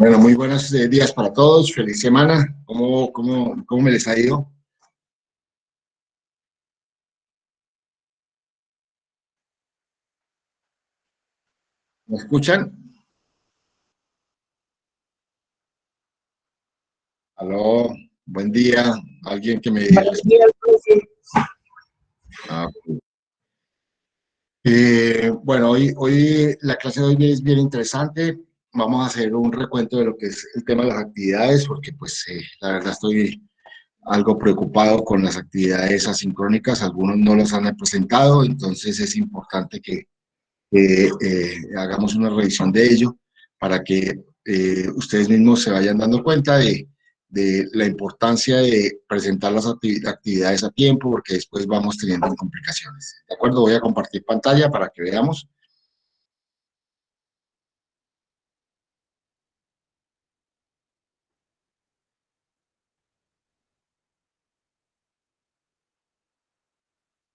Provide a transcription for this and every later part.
Bueno, muy buenos días para todos, feliz semana. ¿Cómo me les ha ido? ¿Me escuchan? Aló, buen día. Alguien que me Buenos días, profe. ah, bueno, hoy la clase de hoy es bien interesante. Vamos a hacer un recuento de lo que es el tema de las actividades, porque pues la verdad estoy algo preocupado con las actividades asincrónicas. Algunos no los han presentado, entonces es importante que hagamos una revisión de ello para que ustedes mismos se vayan dando cuenta de la importancia de presentar las actividades a tiempo, porque después vamos teniendo complicaciones. ¿De acuerdo? Voy a compartir pantalla para que veamos.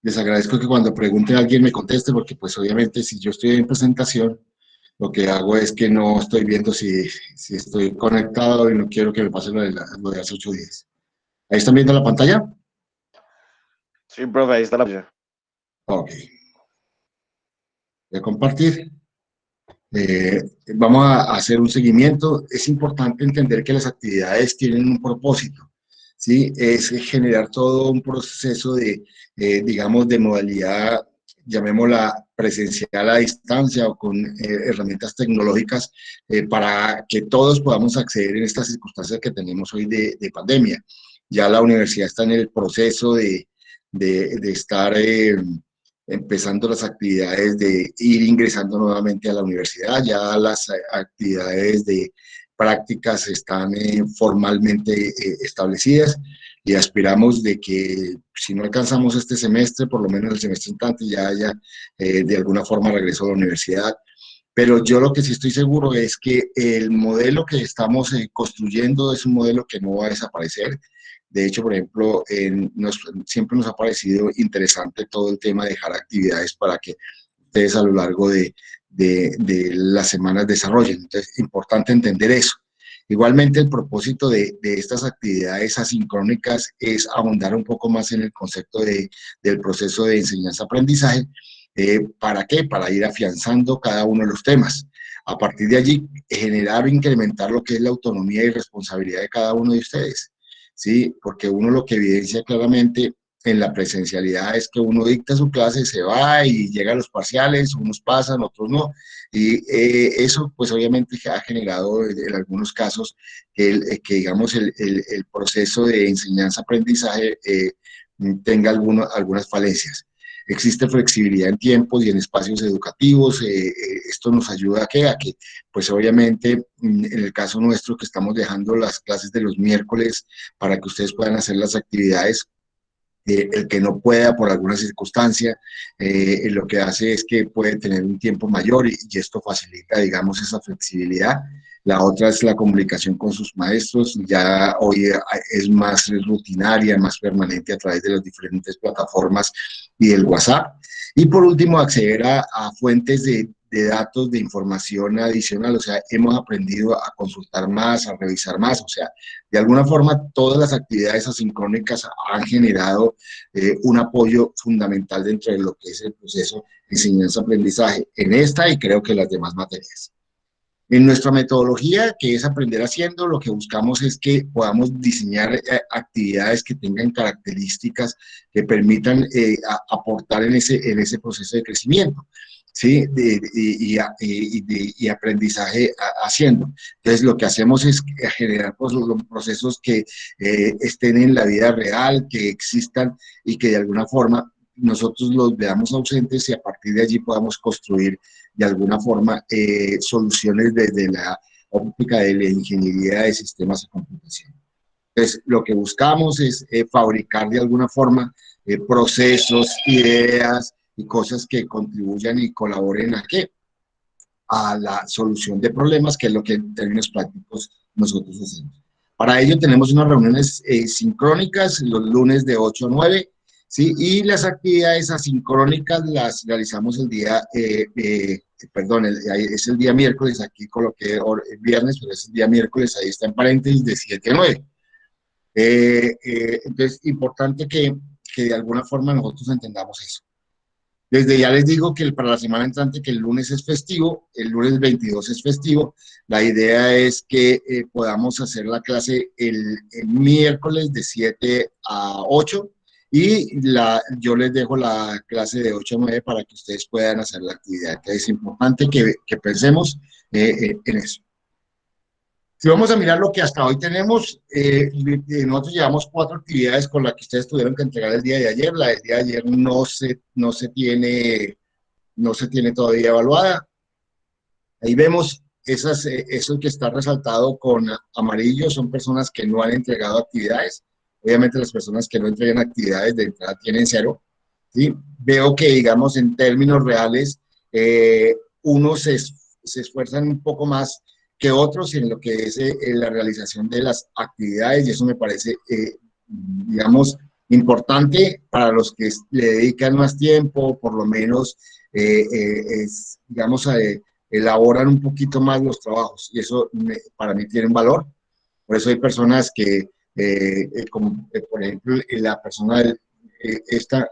Les agradezco que cuando pregunte a alguien me conteste, porque pues obviamente si yo estoy en presentación, lo que hago es que no estoy viendo si estoy conectado y no quiero que me pase lo de hace 8 días. ¿Ahí están viendo la pantalla? Sí, profe, ahí está la opción. Ok. Voy a compartir. Vamos a hacer un seguimiento. Es importante entender que las actividades tienen un propósito, ¿sí? Es generar todo un proceso digamos, de modalidad, llamémosla presencial a distancia o con herramientas tecnológicas para que todos podamos acceder en estas circunstancias que tenemos hoy de pandemia. Ya la universidad está en el proceso de estar empezando las actividades de ir ingresando nuevamente a la universidad. Ya las actividades de prácticas están formalmente establecidas y aspiramos de que si no alcanzamos este semestre, por lo menos el semestre entrante ya haya de alguna forma regreso a la universidad. Pero yo lo que sí estoy seguro es que el modelo que estamos construyendo es un modelo que no va a desaparecer. De hecho, por ejemplo, siempre nos ha parecido interesante todo el tema de dejar actividades para que ustedes a lo largo de las semanas desarrollen. Entonces, es importante entender eso. Igualmente, el propósito de estas actividades asincrónicas es ahondar un poco más en el concepto del proceso de enseñanza-aprendizaje. ¿Para qué? Para ir afianzando cada uno de los temas. A partir de allí, generar o incrementar lo que es la autonomía y responsabilidad de cada uno de ustedes. ¿Sí? Porque uno lo que evidencia claramente en la presencialidad es que uno dicta su clase, se va y llega a los parciales, unos pasan, otros no, y eso pues obviamente ha generado en algunos casos que digamos el proceso de enseñanza-aprendizaje tenga algunas falencias. Existe flexibilidad en tiempos y en espacios educativos. Esto nos ayuda a que, pues obviamente, en el caso nuestro, que estamos dejando las clases de los miércoles para que ustedes puedan hacer las actividades, el que no pueda por alguna circunstancia, lo que hace es que puede tener un tiempo mayor y esto facilita, digamos, esa flexibilidad. La otra es la comunicación con sus maestros, ya hoy es más rutinaria, más permanente a través de las diferentes plataformas y del WhatsApp. Y por último, acceder a fuentes de datos, de información adicional, o sea, hemos aprendido a consultar más, a revisar más, o sea, de alguna forma todas las actividades asincrónicas han generado un apoyo fundamental dentro de lo que es el proceso de enseñanza-aprendizaje en esta y creo que en las demás materias. En nuestra metodología, que es aprender haciendo, lo que buscamos es que podamos diseñar actividades que tengan características que permitan aportar en ese proceso de crecimiento. ¿Sí? Y aprendizaje haciendo. Entonces, lo que hacemos es generar pues, los procesos que estén en la vida real, que existan y que de alguna forma nosotros los veamos ausentes y a partir de allí podamos construir de alguna forma soluciones desde la óptica de la ingeniería de sistemas de computación. Entonces, lo que buscamos es fabricar de alguna forma procesos, ideas y cosas que contribuyan y colaboren a qué? A la solución de problemas, que es lo que en términos prácticos nosotros hacemos. Para ello tenemos unas reuniones sincrónicas los lunes de 8 a 9 ¿sí? Y las actividades asincrónicas las realizamos el día, perdón, es el día miércoles, aquí coloqué viernes, pero es el día miércoles, ahí está en paréntesis, de 7 a 9. Entonces, importante que de alguna forma nosotros entendamos eso. Desde ya les digo que para la semana entrante, que el lunes es festivo, el lunes 22 es festivo, la idea es que podamos hacer la clase el miércoles de 7 a 8 y yo les dejo la clase de 8 a 9 para que ustedes puedan hacer la actividad. Entonces es importante que pensemos en eso. Si vamos a mirar lo que hasta hoy tenemos, nosotros llevamos 4 actividades con las que ustedes tuvieron que entregar el día de ayer. La del día de ayer no se tiene todavía evaluada. Ahí vemos eso que está resaltado con amarillo, son personas que no han entregado actividades. Obviamente las personas que no entregan actividades de entrada tienen 0. ¿Sí? Veo que, digamos, en términos reales, unos se esfuerzan un poco más que otros en lo que es la realización de las actividades y eso me parece, digamos, importante para los que le dedican más tiempo, por lo menos, digamos, elaboran un poquito más los trabajos y eso para mí tiene un valor. Por eso hay personas que, como por ejemplo, la persona esta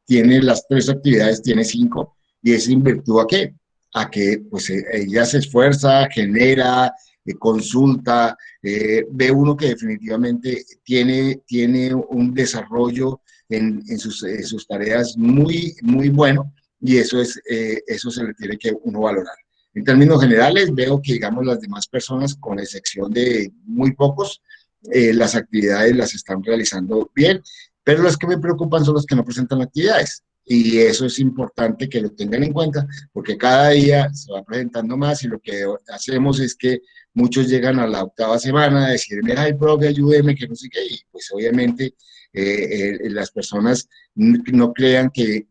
tiene las 3 actividades, tiene 5, y es en virtud a qué? A que pues ella se esfuerza, genera, consulta, ve uno que definitivamente tiene un desarrollo en sus tareas muy bueno, y eso se le tiene que uno valorar. En términos generales, veo que, digamos, las demás personas, con excepción de muy pocos, las actividades las están realizando bien, pero los que me preocupan son los que no presentan actividades. Y eso es importante que lo tengan en cuenta, porque cada día se va presentando más y lo que hacemos es que muchos llegan a la 8ª semana a decirme, ay, profe, ayúdeme, que no sé qué, y pues obviamente las personas no crean que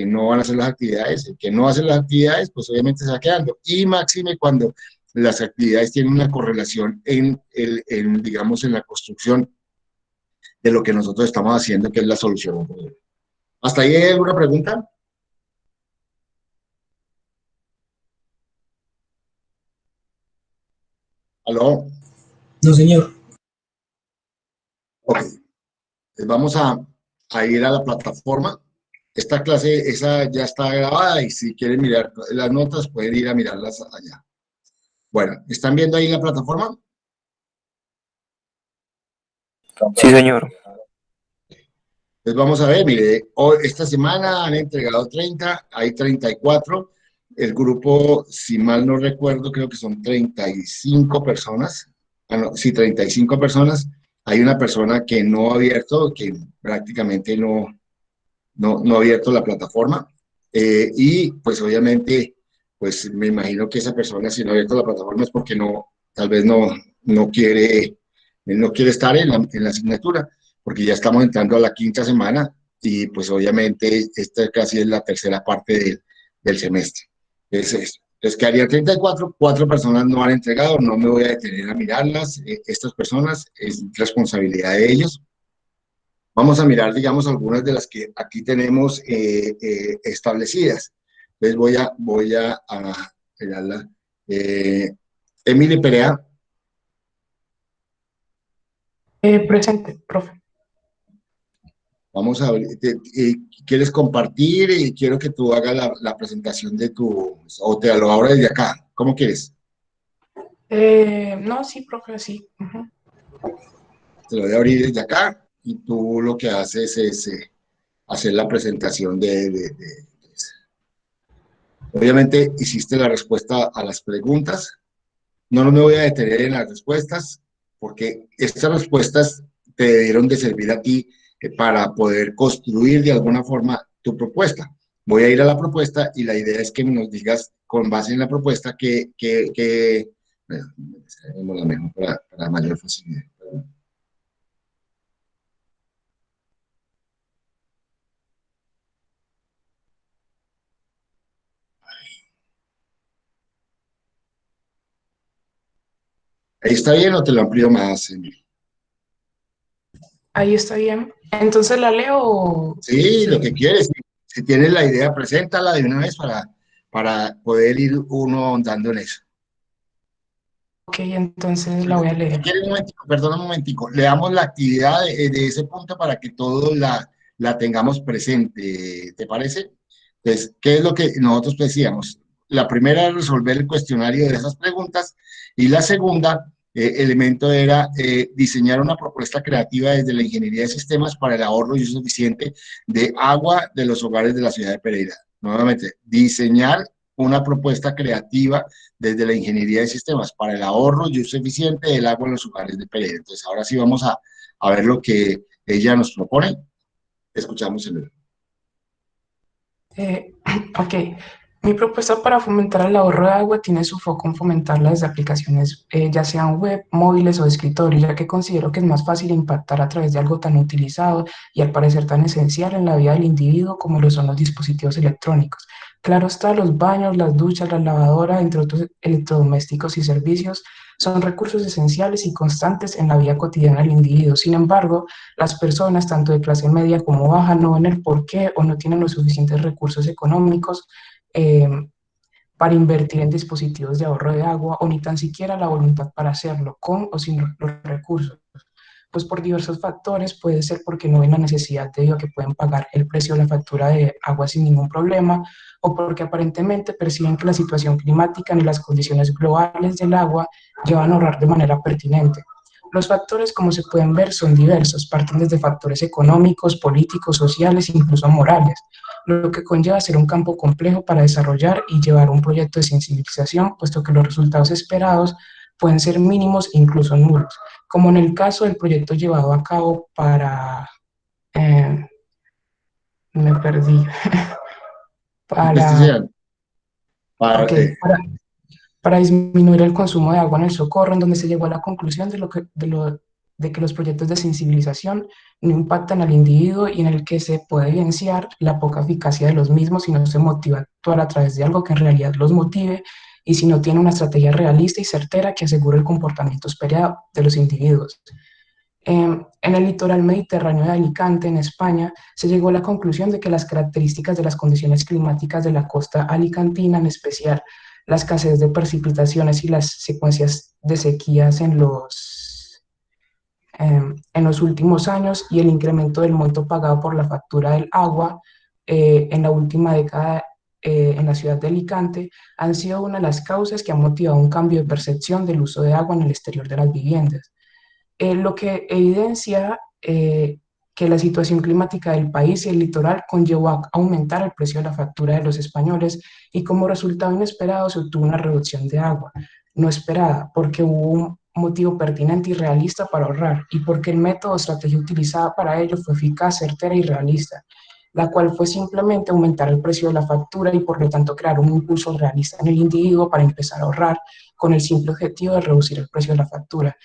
no van a hacer las actividades, el que no hace las actividades, pues obviamente se va quedando. Y máxime cuando las actividades tienen una correlación digamos, en la construcción de lo que nosotros estamos haciendo, que es la solución. ¿Hasta ahí hay alguna pregunta? ¿Aló? No, señor. Ok. Pues vamos a ir a la plataforma. Esta clase, esa ya está grabada y si quieren mirar las notas, pueden ir a mirarlas allá. Bueno, ¿están viendo ahí la plataforma? Sí, señor. Pues vamos a ver, mire, esta semana han entregado 30, hay 34. El grupo, si mal no recuerdo, creo que son 35 personas. Ah, no, sí, 35 personas. Hay una persona que no ha abierto, que prácticamente no ha abierto la plataforma. Y pues obviamente, pues me imagino que esa persona, si no ha abierto la plataforma, es porque tal vez no quiere estar en la asignatura, porque ya estamos entrando a la 5ª semana y pues obviamente esta casi es la tercera parte del semestre. Entonces quedaría 34, 4 personas no han entregado, no me voy a detener a mirarlas, estas personas es responsabilidad de ellos. Vamos a mirar, digamos, algunas de las que aquí tenemos establecidas. Entonces voy a mirarla. Emily Perea, Presente, profe. vamos a ver, ¿quieres compartir? Y quiero que tú hagas la presentación o te lo abro desde acá. ¿Cómo quieres? No, sí, profe, sí. Ujú. Te lo voy a abrir desde acá y tú lo que haces es hacer la presentación de Obviamente hiciste la respuesta a las preguntas. No me voy a detener en las respuestas, porque estas respuestas te debieron de servir a ti para poder construir de alguna forma tu propuesta. Voy a ir a la propuesta y la idea es que nos digas con base en la propuesta bueno, haremos la mejor para mayor facilidad. ¿Ahí está bien o te lo amplío más, Emilio? Ahí está bien. Entonces la leo o Sí, lo sigue. que quieres. Si tienes la idea, preséntala de una vez para poder ir uno ahondando en eso. Ok, entonces la voy a Si leer. quieres un momentico, perdona un momentico, leamos la actividad de ese punto para que todos la tengamos presente, ¿te parece? Entonces, ¿qué es lo que nosotros decíamos? La primera es resolver el cuestionario de esas preguntas y la segunda elemento era diseñar una propuesta creativa desde la ingeniería de sistemas para el ahorro y uso eficiente de agua de los hogares de la ciudad de Pereira. Nuevamente, diseñar una propuesta creativa desde la ingeniería de sistemas para el ahorro y uso eficiente del agua en los hogares de Pereira. Entonces, ahora sí vamos a ver lo que ella nos propone. Escuchamos el... Eh, ok, mi propuesta para fomentar el ahorro de agua tiene su foco en fomentarla desde aplicaciones, ya sean web, móviles o de escritorio, ya que considero que es más fácil impactar a través de algo tan utilizado y al parecer tan esencial en la vida del individuo como lo son los dispositivos electrónicos. Claro está, los baños, las duchas, la lavadora, entre otros electrodomésticos y servicios, son recursos esenciales y constantes en la vida cotidiana del individuo. Sin embargo, las personas, tanto de clase media como baja, no ven el por qué o no tienen los suficientes recursos económicos eh, para invertir en dispositivos de ahorro de agua o ni tan siquiera la voluntad para hacerlo, con o sin los recursos. Pues por diversos factores, puede ser porque no ven la necesidad debido a que pueden pagar el precio de la factura de agua sin ningún problema, o porque aparentemente perciben que la situación climática ni las condiciones globales del agua llevan a ahorrar de manera pertinente. Los factores, como se pueden ver, son diversos, parten desde factores económicos, políticos, sociales, incluso morales, lo que conlleva ser un campo complejo para desarrollar y llevar un proyecto de sensibilización, puesto que los resultados esperados pueden ser mínimos e incluso nulos, como en el caso del proyecto llevado a cabo para, eh, me perdí, para, Investigar. Para, ok, para disminuir el consumo de agua en el Socorro, en donde se llegó a la conclusión de que los proyectos de sensibilización no impactan al individuo y en el que se puede evidenciar la poca eficacia de los mismos si no se motiva a actuar a través de algo que en realidad los motive y si no tiene una estrategia realista y certera que asegure el comportamiento esperado de los individuos. En el litoral mediterráneo de Alicante, en España, se llegó a la conclusión de que las características de las condiciones climáticas de la costa alicantina, en especial la escasez de precipitaciones y las secuencias de sequías en los últimos años y el incremento del monto pagado por la factura del agua en la última década en la ciudad de Alicante han sido una de las causas que han motivado un cambio de percepción del uso de agua en el exterior de las viviendas, lo que evidencia que la situación climática del país y el litoral conllevó a aumentar el precio de la factura de los españoles y como resultado inesperado se obtuvo una reducción de agua, no esperada, porque hubo un motivo pertinente y realista para ahorrar y porque el método o estrategia utilizada para ello fue eficaz, certera y realista, la cual fue simplemente aumentar el precio de la factura y por lo tanto crear un impulso realista en el individuo para empezar a ahorrar con el simple objetivo de reducir el precio de la factura.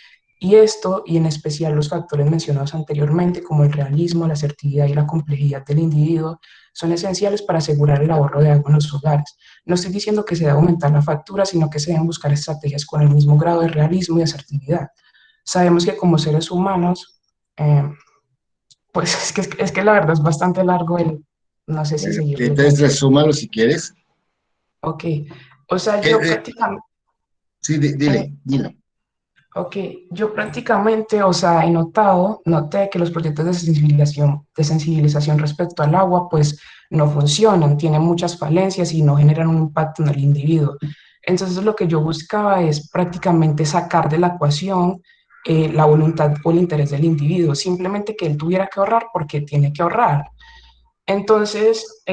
Y esto, y en especial los factores mencionados anteriormente, como el realismo, la asertividad y la complejidad del individuo, son esenciales para asegurar el ahorro de agua en los hogares. No estoy diciendo que se debe aumentar la factura, sino que se deben buscar estrategias con el mismo grado de realismo y asertividad. Sabemos que como seres humanos, eh, pues es que la verdad es bastante largo el, no sé si bueno, seguir entonces leyendo. resúmalo si quieres. Ok, o sea, Eh, yo eh, prácticamente, sí, dile. ok, yo prácticamente, o sea, noté que los proyectos de sensibilización respecto al agua, pues no funcionan, tienen muchas falencias y no generan un impacto en el individuo. Entonces, lo que yo buscaba es prácticamente sacar de la ecuación la voluntad o el interés del individuo, simplemente que él tuviera que ahorrar porque tiene que ahorrar. Entonces,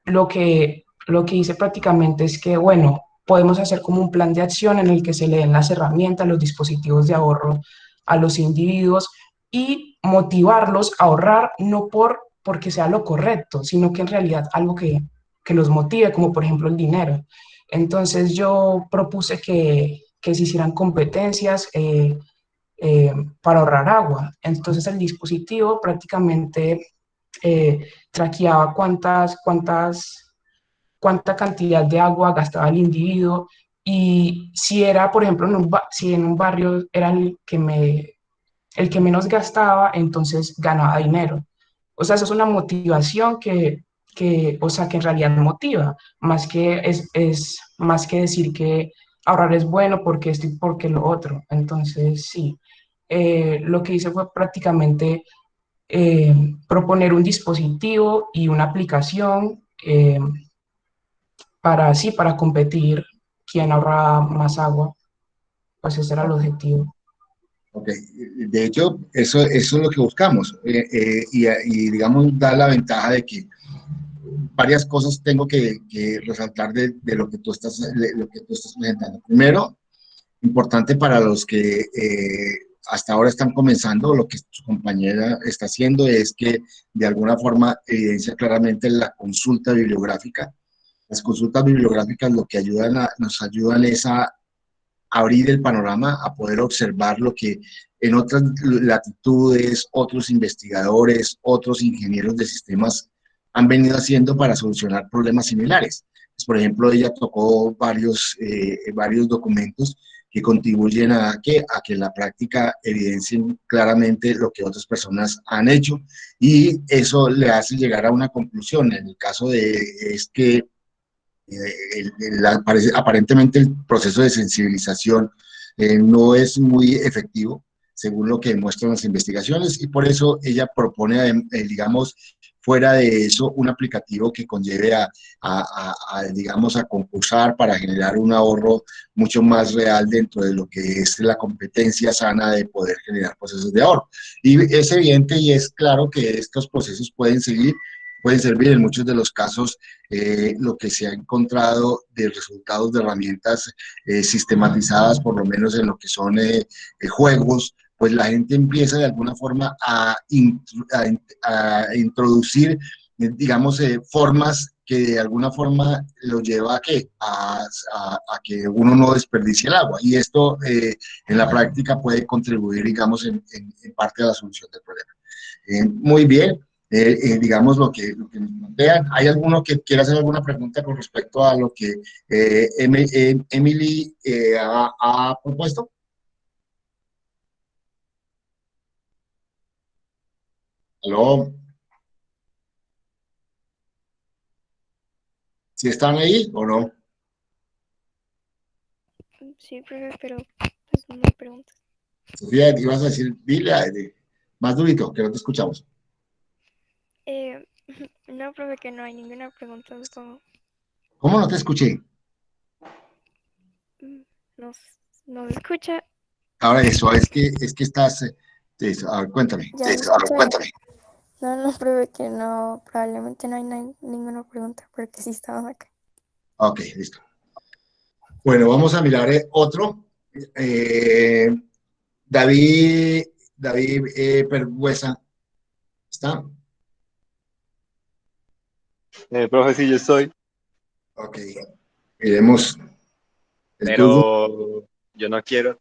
lo que hice prácticamente es que, bueno, podemos hacer como un plan de acción en el que se le den las herramientas, los dispositivos de ahorro a los individuos y motivarlos a ahorrar no porque sea lo correcto, sino que en realidad algo que los motive, como por ejemplo el dinero. Entonces yo propuse que se hicieran competencias eh, para ahorrar agua. Entonces el dispositivo prácticamente traqueaba cuánta cantidad de agua gastaba el individuo y si era, por ejemplo, si en un barrio era el que el que menos gastaba, entonces ganaba dinero. O sea, eso es una motivación o sea, que en realidad motiva, más que es más que decir que ahorrar es bueno porque esto y porque lo otro. Entonces, sí, lo que hice fue prácticamente proponer un dispositivo y una aplicación para, sí, para competir quién ahorra más agua, pues ese era el objetivo. Ok, de hecho, eso es lo que buscamos, y digamos, da la ventaja de que varias cosas tengo que resaltar de lo que lo que tú estás presentando. Primero, importante para los que hasta ahora están comenzando, lo que su compañera está haciendo es que de alguna forma evidencia claramente la consulta bibliográfica. Las consultas bibliográficas lo que nos ayudan es a abrir el panorama, a poder observar lo que en otras latitudes, otros investigadores, otros ingenieros de sistemas han venido haciendo para solucionar problemas similares. Pues, por ejemplo, ella tocó varios documentos que contribuyen a que la práctica evidencien claramente lo que otras personas han hecho, y eso le hace llegar a una conclusión. En el caso de es que aparentemente el proceso de sensibilización no es muy efectivo, según lo que demuestran las investigaciones, y por eso ella propone, digamos, fuera de eso, un aplicativo que conlleve digamos, a concursar para generar un ahorro mucho más real dentro de lo que es la competencia sana de poder generar procesos de ahorro. Y es evidente y es claro que estos procesos pueden servir en muchos de los casos. Lo que se ha encontrado de resultados de herramientas sistematizadas, por lo menos en lo que son juegos, pues la gente empieza de alguna forma a introducir, digamos, formas que de alguna forma lo lleva a que uno no desperdicie el agua. Y esto en la práctica puede contribuir, digamos, en parte a la solución del problema. Muy bien. Digamos lo que nos plantean. ¿Hay alguno que quiera hacer alguna pregunta con respecto a lo que Emily ha propuesto? ¿Aló? ¿Sí están ahí o no? Sí, profe, pero pues no me preguntas. Sofía, ibas a decir, dile más durito, que no te escuchamos. Eh, no, profe, que no hay ninguna pregunta, supongo. ¿Cómo no te escuché? Mm, Nos, nos escucha. Ahora eso, es que estás, a ver, cuéntame. Ya me escucha. Cuéntame. No, no, profe, que no, probablemente no hay ninguna pregunta, porque sí estamos acá. Ok, listo. Bueno, vamos a mirar otro. Eh, David, David Pergüesa, ¿está? Profe, sí, yo estoy, Ok, miremos el Google. pero yo no quiero,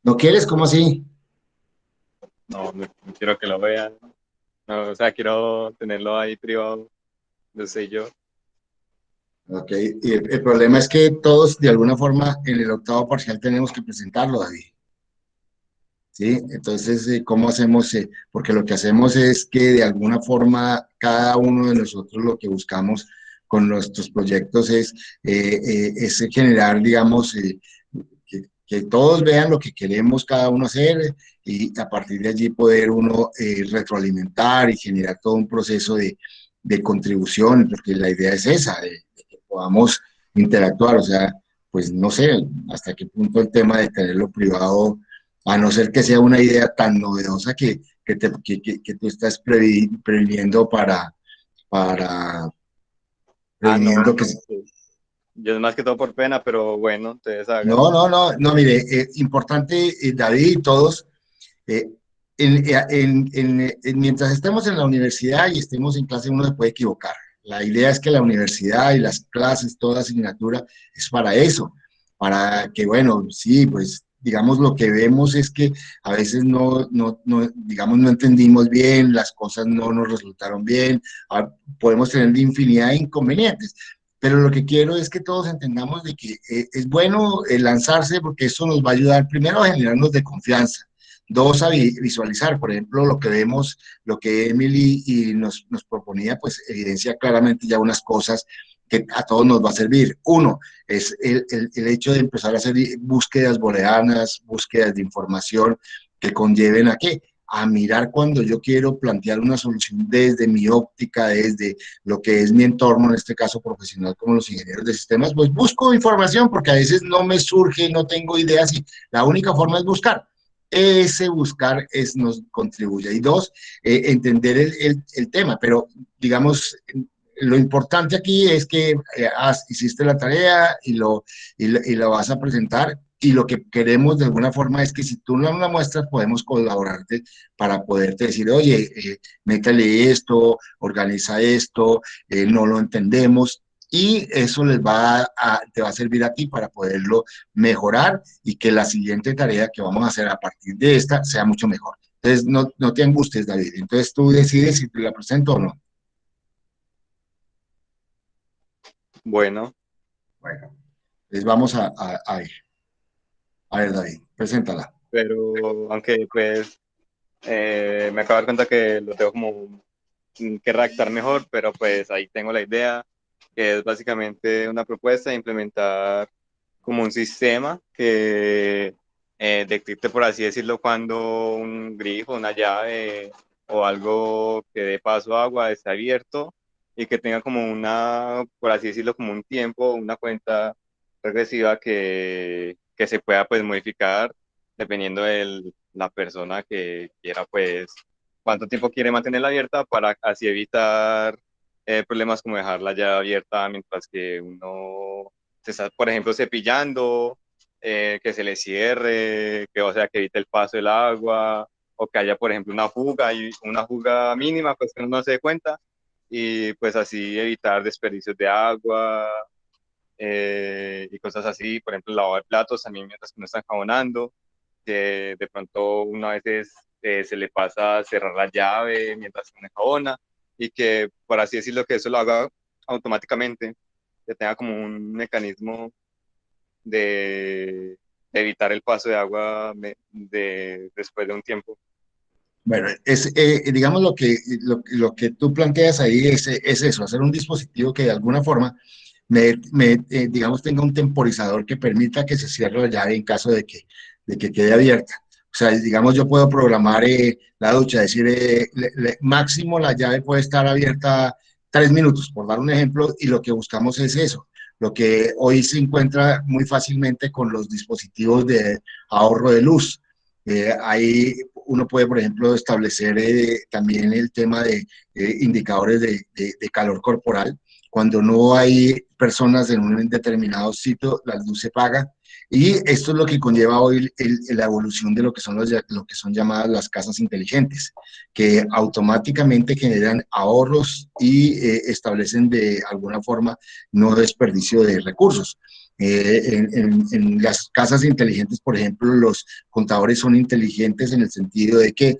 ¿No quieres? ¿Cómo así? no quiero que lo vean. No, o sea, quiero tenerlo ahí privado, no sé yo. Ok, y el problema es que todos de alguna forma en el octavo parcial tenemos que presentarlo, David. ¿Sí? Entonces, ¿cómo hacemos? Porque lo que hacemos es que de alguna forma cada uno de nosotros lo que buscamos con nuestros proyectos es generar, digamos, que todos vean lo que queremos cada uno hacer, y a partir de allí poder uno retroalimentar y generar todo un proceso de contribución, porque la idea es esa, de que podamos interactuar. O sea, pues no sé hasta qué punto el tema de tenerlo privado, a no ser que sea una idea tan novedosa que tú estás previniendo para No, previniendo que... pues, yo es más que todo por pena, pero bueno, ustedes hagan. No, mire, importante, David y todos, eh, mientras estemos en la universidad y estemos en clase, uno se puede equivocar. La idea es que la universidad y las clases, toda asignatura, es para eso, para que, bueno, sí, pues digamos lo que vemos es que a veces digamos, no entendimos bien, las cosas no nos resultaron bien, podemos tener infinidad de inconvenientes. Pero lo que quiero es que todos entendamos de que es bueno lanzarse, porque eso nos va a ayudar primero a generarnos de confianza, Dos, a visualizar, por ejemplo, lo que vemos, lo que Emily y nos proponía, pues evidencia claramente ya unas cosas que a todos nos va a servir. Uno, es el hecho de empezar a hacer búsquedas booleanas, búsquedas de información que conlleven a qué, a mirar cuando yo quiero plantear una solución desde mi óptica, desde lo que es mi entorno, en este caso profesional como los ingenieros de sistemas, pues busco información porque a veces no me surge, no tengo ideas y la única forma es buscar. Ese buscar nos contribuye. Y dos, entender el tema, pero digamos, lo importante aquí es que hiciste la tarea y lo vas a presentar y lo que queremos de alguna forma es que si tú no la muestras, podemos colaborarte para poderte decir, oye, métele esto, organiza esto, no lo entendemos, y eso te va a servir a ti para poderlo mejorar y que la siguiente tarea que vamos a hacer a partir de esta sea mucho mejor. Entonces, no te angusties, David. Entonces, tú decides si te la presento o no. Bueno, Bueno, entonces vamos a ir. A ver, David, preséntala. pero aunque pues me acabo de dar cuenta que lo tengo como que redactar mejor, pero pues ahí tengo la idea, que es básicamente una propuesta de implementar como un sistema que detecte, por así decirlo, cuando un grifo, una llave o algo que dé paso a agua está abierto y que tenga como una, por así decirlo, como un tiempo, una cuenta regresiva que se pueda pues modificar dependiendo de la persona que quiera pues cuánto tiempo quiere mantenerla abierta para así evitar problemas como dejar la llave abierta mientras que uno se está, por ejemplo, cepillando, que se le cierre, que, o sea, que evite el paso del agua, o que haya, por ejemplo, una fuga, y una fuga mínima, pues que uno no se dé cuenta, y pues así evitar desperdicios de agua, y cosas así, por ejemplo, lavar platos también mientras que uno está enjabonando, que de pronto uno a veces se le pasa a cerrar la llave mientras uno enjabona, y que, por así decirlo, que eso lo haga automáticamente, que tenga como un mecanismo de evitar el paso de agua después de un tiempo. Bueno, digamos lo que tú planteas ahí es eso, hacer un dispositivo que de alguna forma digamos, tenga un temporizador que permita que se cierre la llave en caso de que quede abierta. O sea, digamos, yo puedo programar la ducha, decir, máximo la llave puede estar abierta 3 minutos, por dar un ejemplo, y lo que buscamos es eso, lo que hoy se encuentra muy fácilmente con los dispositivos de ahorro de luz. Ahí uno puede, por ejemplo, establecer también el tema de indicadores de calor corporal. Cuando no hay personas en un determinado sitio, la luz se apaga. Y esto es lo que conlleva hoy la evolución de lo que lo que son llamadas las casas inteligentes, que automáticamente generan ahorros y establecen de alguna forma no desperdicio de recursos. En las casas inteligentes, por ejemplo, los contadores son inteligentes en el sentido de que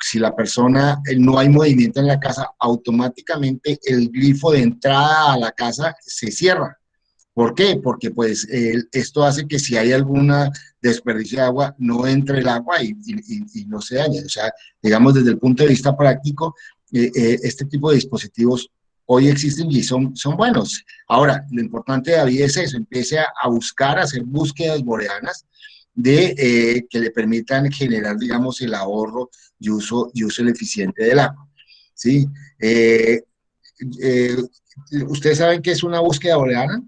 si la persona, no hay movimiento en la casa, automáticamente el grifo de entrada a la casa se cierra. ¿Por qué? Porque pues esto hace que si hay alguna desperdicio de agua, no entre el agua y no se dañe. O sea, digamos desde el punto de vista práctico, este tipo de dispositivos hoy existen y son buenos. Ahora, lo importante, David, es eso, empiece a buscar, a hacer búsquedas booleanas que le permitan generar, digamos, el ahorro y uso el eficiente del agua. ¿Sí? Eh, ¿Ustedes saben qué es una búsqueda booleana?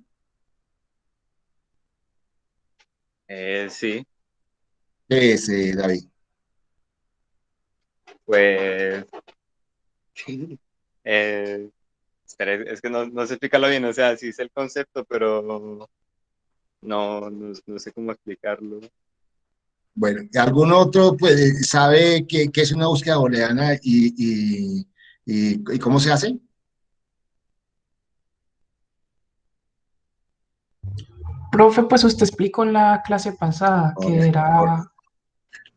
Sí, ¿Qué es, David? pues espera, es que no sé explicarlo bien, o sea, sí sé el concepto, pero no sé cómo explicarlo. Bueno, ¿algún otro pues, sabe qué es una búsqueda booleana y cómo se hace? Profe, pues usted explicó en la clase pasada que Correcto, era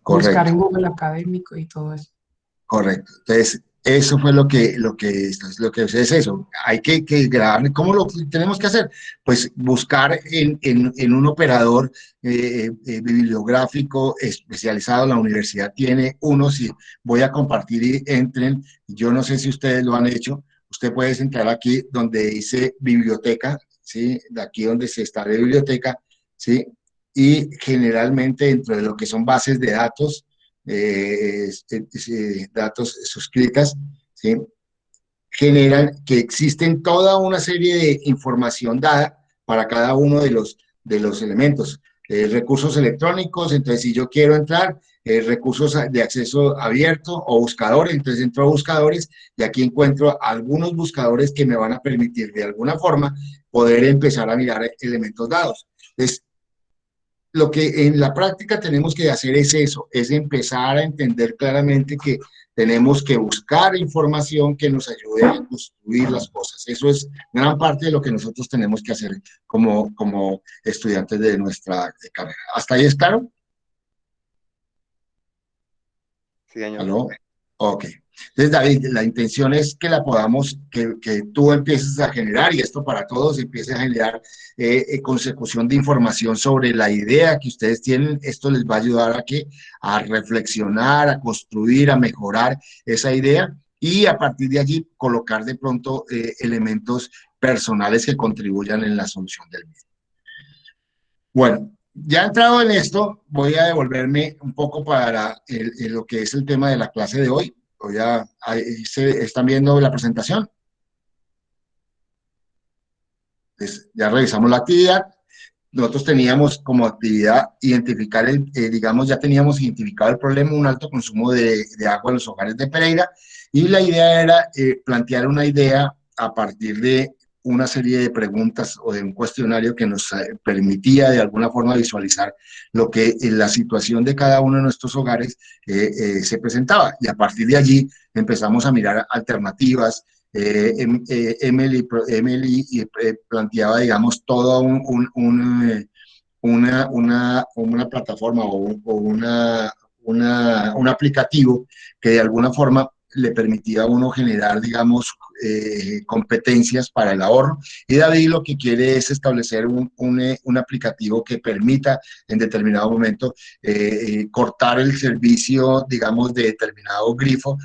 buscar correcto. en Google Académico y todo eso. Correcto. Entonces, Eso fue lo que es eso. Hay que grabar. ¿Cómo lo tenemos que hacer? Pues buscar en un operador bibliográfico especializado. La universidad tiene uno. Si voy a compartir y entren, yo no sé si ustedes lo han hecho. Usted puede entrar aquí donde dice biblioteca, ¿sí? De aquí donde se está de biblioteca, ¿sí? Y generalmente dentro de lo que son bases de datos, datos suscritas, ¿sí? Generan que existen toda una serie de información dada para cada uno de los elementos. Recursos electrónicos, entonces si yo quiero entrar, recursos de acceso abierto o buscadores, entonces entro a buscadores y aquí encuentro algunos buscadores que me van a permitir de alguna forma poder empezar a mirar elementos dados. Entonces, lo que en la práctica tenemos que hacer es eso, es empezar a entender claramente que tenemos que buscar información que nos ayude a construir las cosas. Eso es gran parte de lo que nosotros tenemos que hacer como estudiantes de nuestra carrera. ¿Hasta ahí es claro? Sí, señor. ¿Aló? Ok. Entonces, David, la intención es que la podamos, que tú empieces a generar, y esto para todos, empiece a generar consecución de información sobre la idea que ustedes tienen. Esto les va a ayudar a reflexionar, a construir, a mejorar esa idea, y a partir de allí colocar de pronto elementos personales que contribuyan en la solución del mismo. Bueno, ya entrado en esto, voy a devolverme un poco para lo que es el tema de la clase de hoy. Ahí ¿están viendo la presentación? Pues ya revisamos la actividad. Nosotros teníamos como actividad identificar digamos, ya teníamos identificado el problema, un alto consumo de agua en los hogares de Pereira, y la idea era plantear una idea a partir de una serie de preguntas o de un cuestionario que nos permitía de alguna forma visualizar lo que en la situación de cada uno de nuestros hogares se presentaba, y a partir de allí empezamos a mirar alternativas. Emily planteaba, digamos, toda una plataforma o un aplicativo que de alguna forma le permitía a uno generar, digamos, competencias para el ahorro. Y David lo que quiere es establecer un aplicativo que permita en determinado momento cortar el servicio, digamos, de determinado grifo,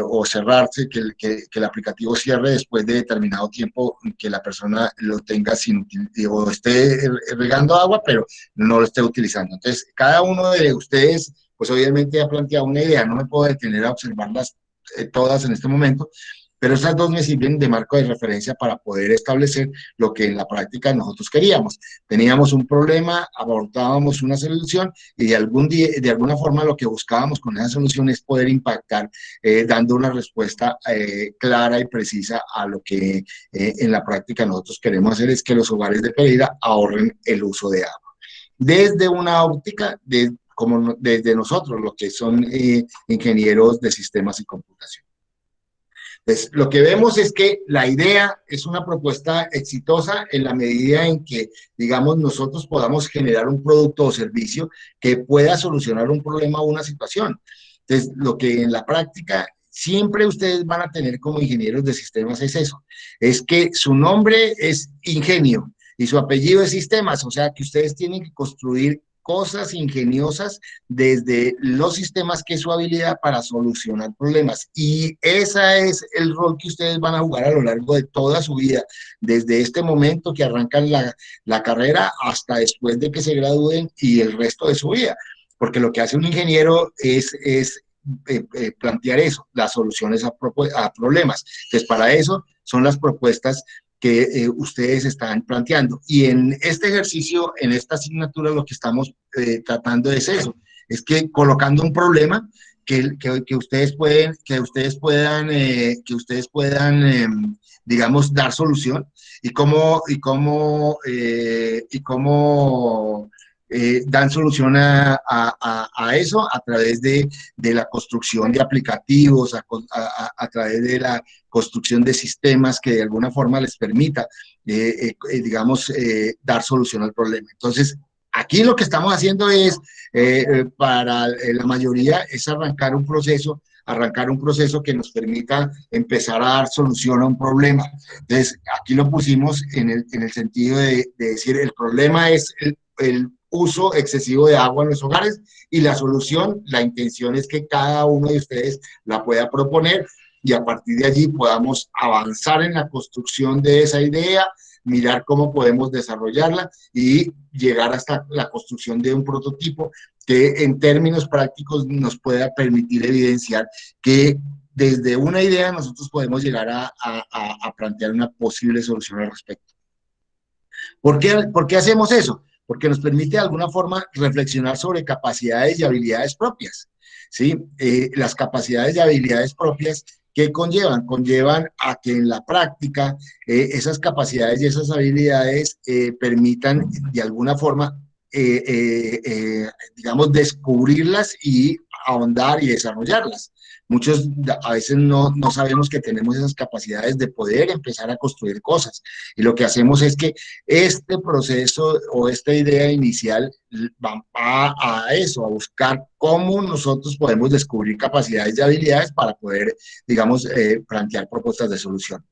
o cerrarse, que el aplicativo cierre después de determinado tiempo que la persona lo tenga sin o esté regando agua, pero no lo esté utilizando. Entonces, cada uno de ustedes, pues obviamente ha planteado una idea, no me puedo detener a observarlas todas en este momento, pero esas dos me sirven de marco de referencia para poder establecer lo que en la práctica nosotros queríamos. Teníamos un problema, abordábamos una solución, y de alguna forma lo que buscábamos con esa solución es poder impactar, dando una respuesta clara y precisa a lo que en la práctica nosotros queremos hacer, es que los hogares de Pereira ahorren el uso de agua. Desde una óptica como desde nosotros, lo que son ingenieros de sistemas y computación. Entonces, lo que vemos es que la idea es una propuesta exitosa en la medida en que, digamos, nosotros podamos generar un producto o servicio que pueda solucionar un problema o una situación. Entonces, lo que en la práctica siempre ustedes van a tener como ingenieros de sistemas es eso, es que su nombre es ingenio y su apellido es sistemas, o sea que ustedes tienen que construir cosas ingeniosas desde los sistemas, que es su habilidad para solucionar problemas, y ese es el rol que ustedes van a jugar a lo largo de toda su vida, desde este momento que arrancan la carrera hasta después de que se gradúen y el resto de su vida, porque lo que hace un ingeniero es plantear eso, las soluciones a problemas. Entonces, para eso son las propuestas que ustedes están planteando. Y en este ejercicio, en esta asignatura, lo que estamos tratando es eso, es que colocando un problema que ustedes puedan, digamos, dar solución, y cómo dan solución a eso a través de la construcción de aplicativos, a través de la construcción de sistemas que de alguna forma les permita, digamos, dar solución al problema. Entonces, aquí lo que estamos haciendo es, para la mayoría, es arrancar un proceso arrancar un proceso que nos permita empezar a dar solución a un problema. Entonces, aquí lo pusimos en el sentido de decir, el problema es el uso excesivo de agua en los hogares y la solución, la intención es que cada uno de ustedes la pueda proponer y a partir de allí podamos avanzar en la construcción de esa idea, mirar cómo podemos desarrollarla y llegar hasta la construcción de un prototipo que en términos prácticos nos pueda permitir evidenciar que desde una idea nosotros podemos llegar a plantear una posible solución al respecto. ¿Por qué hacemos eso? Porque nos permite de alguna forma reflexionar sobre capacidades y habilidades propias, ¿sí? Las capacidades y habilidades propias ¿qué conllevan? Conllevan a que en la práctica esas capacidades y esas habilidades permitan de alguna forma, digamos, descubrirlas y ahondar y desarrollarlas. Muchos a veces no sabemos que tenemos esas capacidades de poder empezar a construir cosas. Y lo que hacemos es que este proceso o esta idea inicial va a eso, a buscar cómo nosotros podemos descubrir capacidades y habilidades para poder, digamos, plantear propuestas de solución.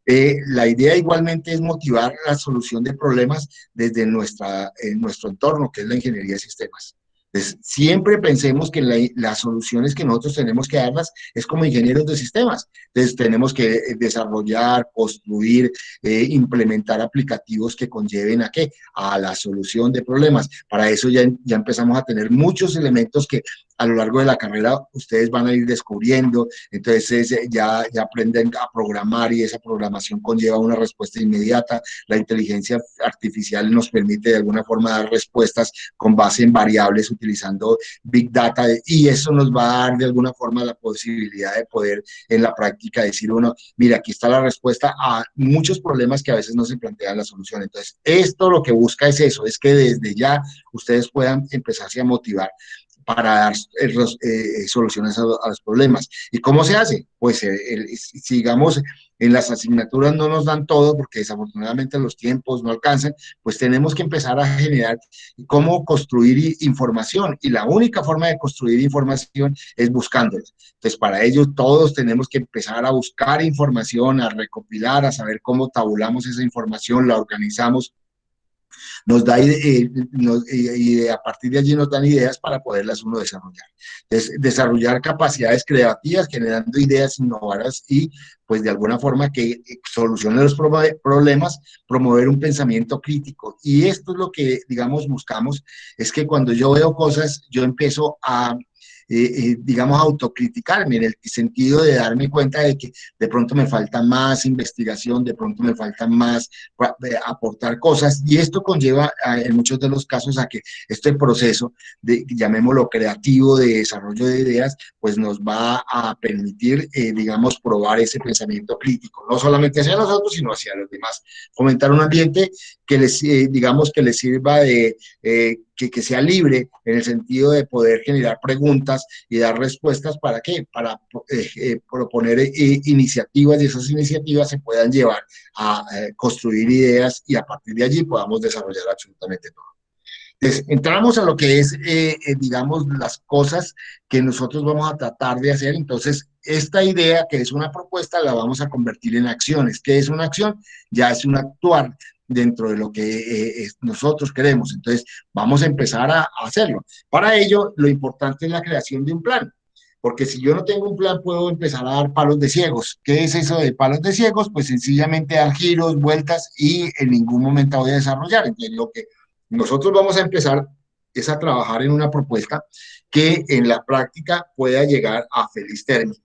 La idea igualmente es motivar la solución de problemas desde nuestro entorno, que es la ingeniería de sistemas. Entonces, siempre pensemos que las soluciones que nosotros tenemos que darlas es como ingenieros de sistemas. Entonces, tenemos que desarrollar, construir, implementar aplicativos que conlleven ¿a qué? A la solución de problemas. Para eso ya empezamos a tener muchos elementos que a lo largo de la carrera ustedes van a ir descubriendo, entonces ya aprenden a programar y esa programación conlleva una respuesta inmediata. La inteligencia artificial nos permite de alguna forma dar respuestas con base en variables utilizando Big Data y eso nos va a dar de alguna forma la posibilidad de poder en la práctica decir uno, mira, aquí está la respuesta a muchos problemas que a veces no se plantean la solución. Entonces, esto lo que busca es eso, es que desde ya ustedes puedan empezarse a motivar para dar soluciones a los problemas. ¿Y cómo se hace? Pues sigamos, en las asignaturas no nos dan todo porque desafortunadamente los tiempos no alcanzan, pues tenemos que empezar a generar cómo construir información y la única forma de construir información es buscándola. Entonces para ello todos tenemos que empezar a buscar información, a recopilar, a saber cómo tabulamos esa información, la organizamos, nos da y a partir de allí nos dan ideas para poderlas uno desarrollar. Entonces, desarrollar capacidades creativas, generando ideas innovadoras y pues de alguna forma que solucionen los problemas, promover un pensamiento crítico. Y esto es lo que, digamos, buscamos, es que cuando yo veo cosas, yo empiezo a digamos, autocriticarme en el sentido de darme cuenta de que de pronto me falta más investigación, de pronto me falta más aportar cosas, y esto conlleva en muchos de los casos a que este proceso, llamémoslo creativo, de desarrollo de ideas, pues nos va a permitir, digamos, probar ese pensamiento crítico, no solamente hacia nosotros, sino hacia los demás. Fomentar un ambiente que les, digamos, que les sirva de... que sea libre en el sentido de poder generar preguntas y dar respuestas. ¿Para qué? Para proponer iniciativas y esas iniciativas se puedan llevar a construir ideas y a partir de allí podamos desarrollar absolutamente todo. Entonces, entramos a lo que es, digamos, las cosas que nosotros vamos a tratar de hacer. Entonces, esta idea, que es una propuesta, la vamos a convertir en acciones. ¿Qué es una acción? Ya es un actuar dentro de lo que nosotros queremos. Entonces, vamos a empezar a hacerlo. Para ello, lo importante es la creación de un plan. Porque si yo no tengo un plan, puedo empezar a dar palos de ciegos. ¿Qué es eso de palos de ciegos? Pues sencillamente dar giros, vueltas y en ningún momento voy a desarrollar. Entonces, lo que nosotros vamos a empezar es a trabajar en una propuesta que en la práctica pueda llegar a feliz término.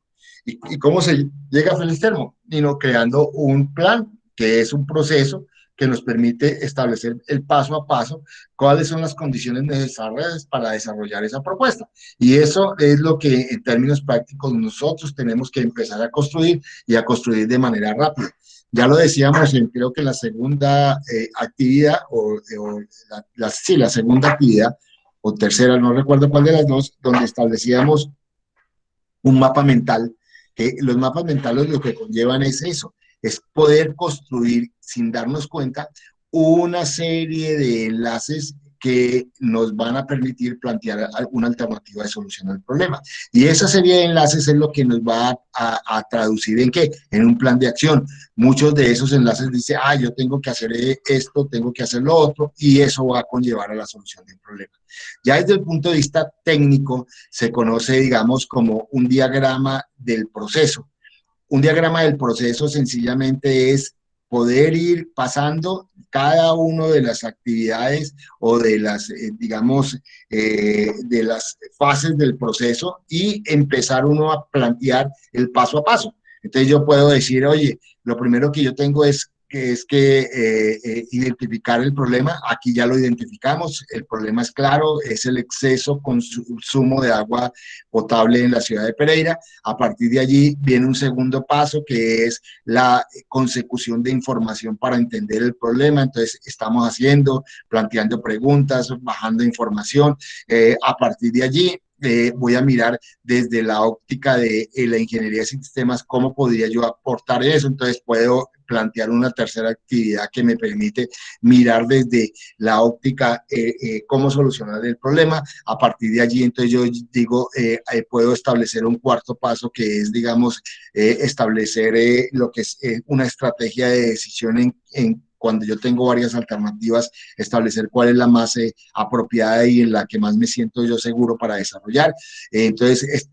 ¿Y cómo se llega a feliz término? Sino creando un plan, que es un proceso que nos permite establecer el paso a paso, cuáles son las condiciones necesarias para desarrollar esa propuesta. Y eso es lo que en términos prácticos nosotros tenemos que empezar a construir y a construir de manera rápida. Ya lo decíamos, creo que la segunda actividad, la segunda actividad, o tercera, no recuerdo cuál de las dos, donde establecíamos un mapa mental, que los mapas mentales lo que conllevan es eso, es poder construir, sin darnos cuenta, una serie de enlaces que nos van a permitir plantear alguna alternativa de solución al problema. Y esa serie de enlaces es lo que nos va a traducir ¿en qué? En un plan de acción. Muchos de esos enlaces dicen, yo tengo que hacer esto, tengo que hacer lo otro, y eso va a conllevar a la solución del problema. Ya desde el punto de vista técnico, se conoce, digamos, como un diagrama del proceso. Un diagrama del proceso sencillamente es poder ir pasando cada una de las actividades o de las, digamos, de las fases del proceso y empezar uno a plantear el paso a paso. Entonces yo puedo decir, oye, lo primero que yo tengo es identificar el problema. Aquí ya lo identificamos, el problema es claro, es el exceso consumo de agua potable en la ciudad de Pereira. A partir de allí viene un segundo paso que es la consecución de información para entender el problema. Entonces estamos planteando preguntas, bajando información. A partir de allí voy a mirar desde la óptica de la ingeniería de sistemas cómo podría yo aportar eso. Entonces puedo plantear una tercera actividad que me permite mirar desde la óptica cómo solucionar el problema. A partir de allí, entonces yo digo, puedo establecer un cuarto paso que es, digamos, establecer lo que es una estrategia de decisión cuando yo tengo varias alternativas, establecer cuál es la más apropiada y en la que más me siento yo seguro para desarrollar. Entonces,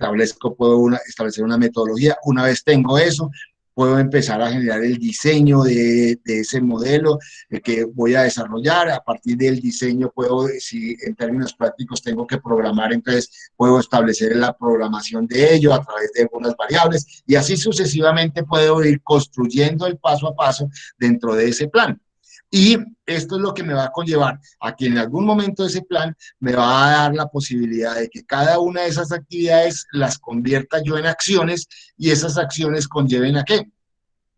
puedo establecer una metodología. Una vez tengo eso, puedo empezar a generar el diseño de ese modelo que voy a desarrollar. A partir del diseño puedo, si en términos prácticos tengo que programar, entonces puedo establecer la programación de ello a través de algunas variables y así sucesivamente puedo ir construyendo el paso a paso dentro de ese plan. Y esto es lo que me va a conllevar a que en algún momento de ese plan me va a dar la posibilidad de que cada una de esas actividades las convierta yo en acciones y esas acciones conlleven ¿a qué?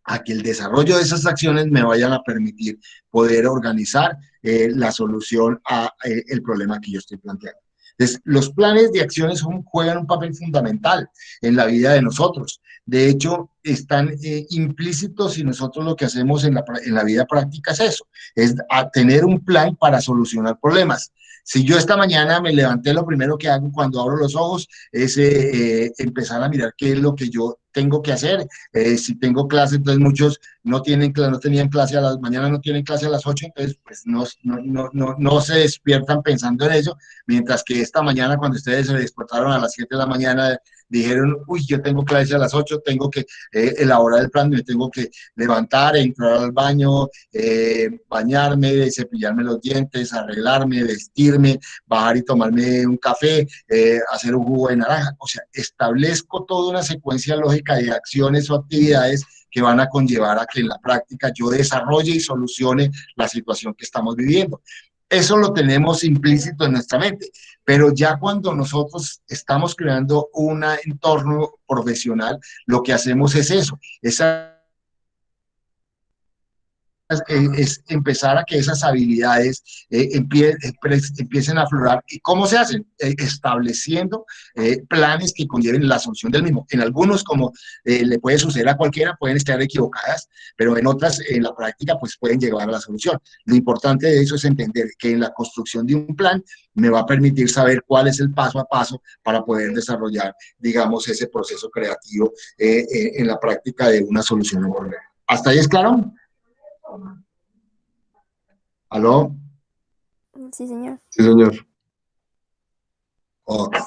A que el desarrollo de esas acciones me vayan a permitir poder organizar la solución al problema que yo estoy planteando. Entonces, los planes de acciones juegan un papel fundamental en la vida de nosotros. De hecho, están implícitos y nosotros lo que hacemos en la vida práctica es eso, es tener un plan para solucionar problemas. Si yo esta mañana me levanté, lo primero que hago cuando abro los ojos es empezar a mirar qué es lo que yo tengo que hacer. Si tengo clase, entonces muchos no tenían clase mañana no tienen clase a las 8, entonces pues no se despiertan pensando en eso, mientras que esta mañana cuando ustedes se despertaron a las 7 de la mañana, dijeron, uy, yo tengo clase a las 8, tengo que elaborar el plan, me tengo que levantar, entrar al baño, bañarme, cepillarme los dientes, arreglarme, vestirme, bajar y tomarme un café, hacer un jugo de naranja. O sea, establezco toda una secuencia lógica de acciones o actividades que van a conllevar a que en la práctica yo desarrolle y solucione la situación que estamos viviendo. Eso lo tenemos implícito en nuestra mente, pero ya cuando nosotros estamos creando un entorno profesional, lo que hacemos es eso, es empezar a que esas habilidades empiecen a aflorar. ¿Y cómo se hacen? Estableciendo planes que conlleven la solución del mismo. En algunos, como le puede suceder a cualquiera, pueden estar equivocadas, pero en otras, en la práctica, pues pueden llegar a la solución. Lo importante de eso es entender que en la construcción de un plan me va a permitir saber cuál es el paso a paso para poder desarrollar, digamos, ese proceso creativo en la práctica de una solución a un problema. ¿Hasta ahí es claro? ¿Aló? Sí, señor. Sí, señor. Okay.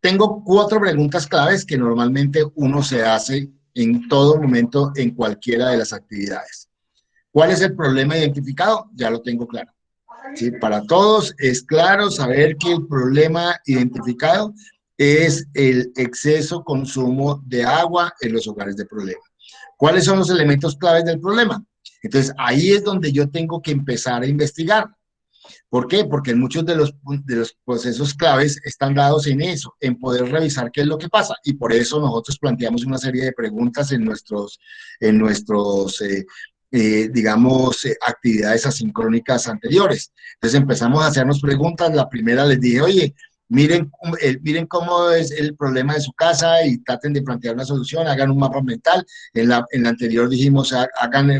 Tengo 4 preguntas claves que normalmente uno se hace en todo momento en cualquiera de las actividades. ¿Cuál es el problema identificado? Ya lo tengo claro. ¿Sí? Para todos es claro saber que el problema identificado es el exceso consumo de agua en los hogares de problema. ¿Cuáles son los elementos claves del problema? Entonces, ahí es donde yo tengo que empezar a investigar. ¿Por qué? Porque muchos de los procesos claves están dados en eso, en poder revisar qué es lo que pasa. Y por eso nosotros planteamos una serie de preguntas en digamos, actividades asincrónicas anteriores. Entonces empezamos a hacernos preguntas. La primera les dije, oye, miren cómo es el problema de su casa y traten de plantear una solución, hagan un mapa mental. En la anterior dijimos,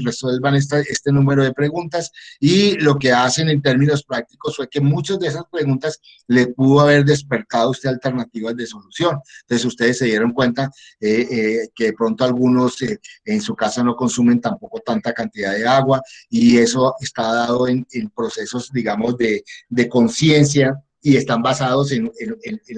resuelvan este número de preguntas, y lo que hacen en términos prácticos fue que muchas de esas preguntas le pudo haber despertado a usted alternativas de solución. Entonces ustedes se dieron cuenta que de pronto algunos en su casa no consumen tampoco tanta cantidad de agua, y eso está dado en procesos, digamos, de conciencia, y están basados en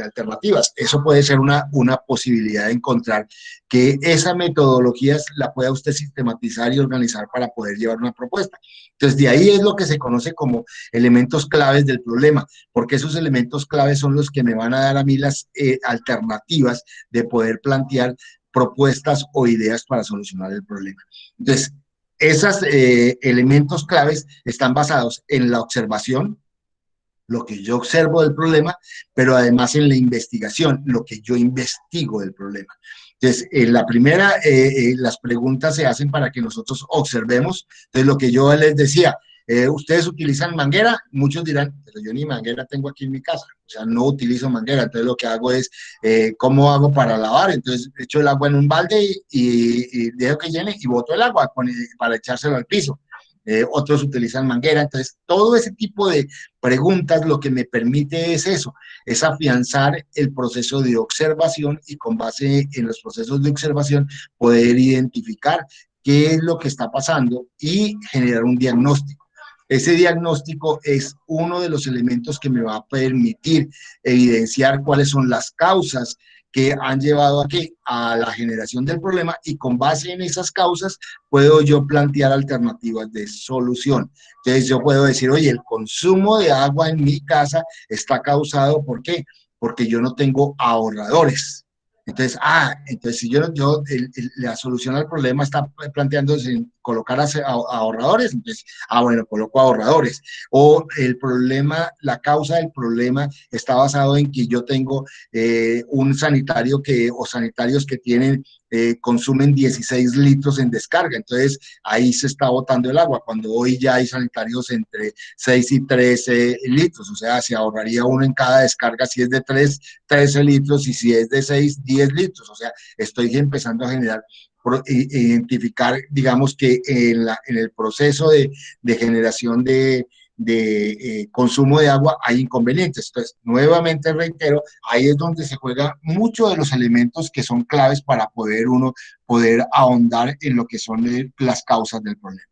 alternativas. Eso puede ser una posibilidad de encontrar que esa metodología la pueda usted sistematizar y organizar para poder llevar una propuesta. Entonces, de ahí es lo que se conoce como elementos claves del problema, porque esos elementos claves son los que me van a dar a mí las alternativas de poder plantear propuestas o ideas para solucionar el problema. Entonces, esos elementos claves están basados en la observación, lo que yo observo del problema, pero además en la investigación, lo que yo investigo del problema. Entonces, en la primera, las preguntas se hacen para que nosotros observemos. Entonces, lo que yo les decía, ¿ustedes utilizan manguera? Muchos dirán, pero yo ni manguera tengo aquí en mi casa, o sea, no utilizo manguera. Entonces, lo que hago es, ¿cómo hago para lavar? Entonces, echo el agua en un balde y dejo que llene y boto el agua para echárselo al piso. Otros utilizan manguera. Entonces, todo ese tipo de preguntas lo que me permite es eso, es afianzar el proceso de observación, y con base en los procesos de observación poder identificar qué es lo que está pasando y generar un diagnóstico. Ese diagnóstico es uno de los elementos que me va a permitir evidenciar cuáles son las causas que han llevado a la generación del problema, y con base en esas causas puedo yo plantear alternativas de solución. Entonces yo puedo decir, oye, el consumo de agua en mi casa está causado, ¿por qué? Porque yo no tengo ahorradores. Entonces, entonces si la solución al problema está planteándose en colocar ahorradores, entonces, bueno, coloco ahorradores. O el problema, la causa del problema está basado en que yo tengo un sanitario o sanitarios que consumen 16 litros en descarga, entonces ahí se está botando el agua, cuando hoy ya hay sanitarios entre 6 y 13 litros, o sea, se ahorraría uno en cada descarga si es de 13 litros, y si es de 6, 10 litros, o sea, estoy empezando a generar, identificar, digamos que en el proceso de generación de consumo de agua hay inconvenientes. Entonces, nuevamente reitero, ahí es donde se juega mucho de los elementos que son claves para uno poder ahondar en lo que son las causas del problema.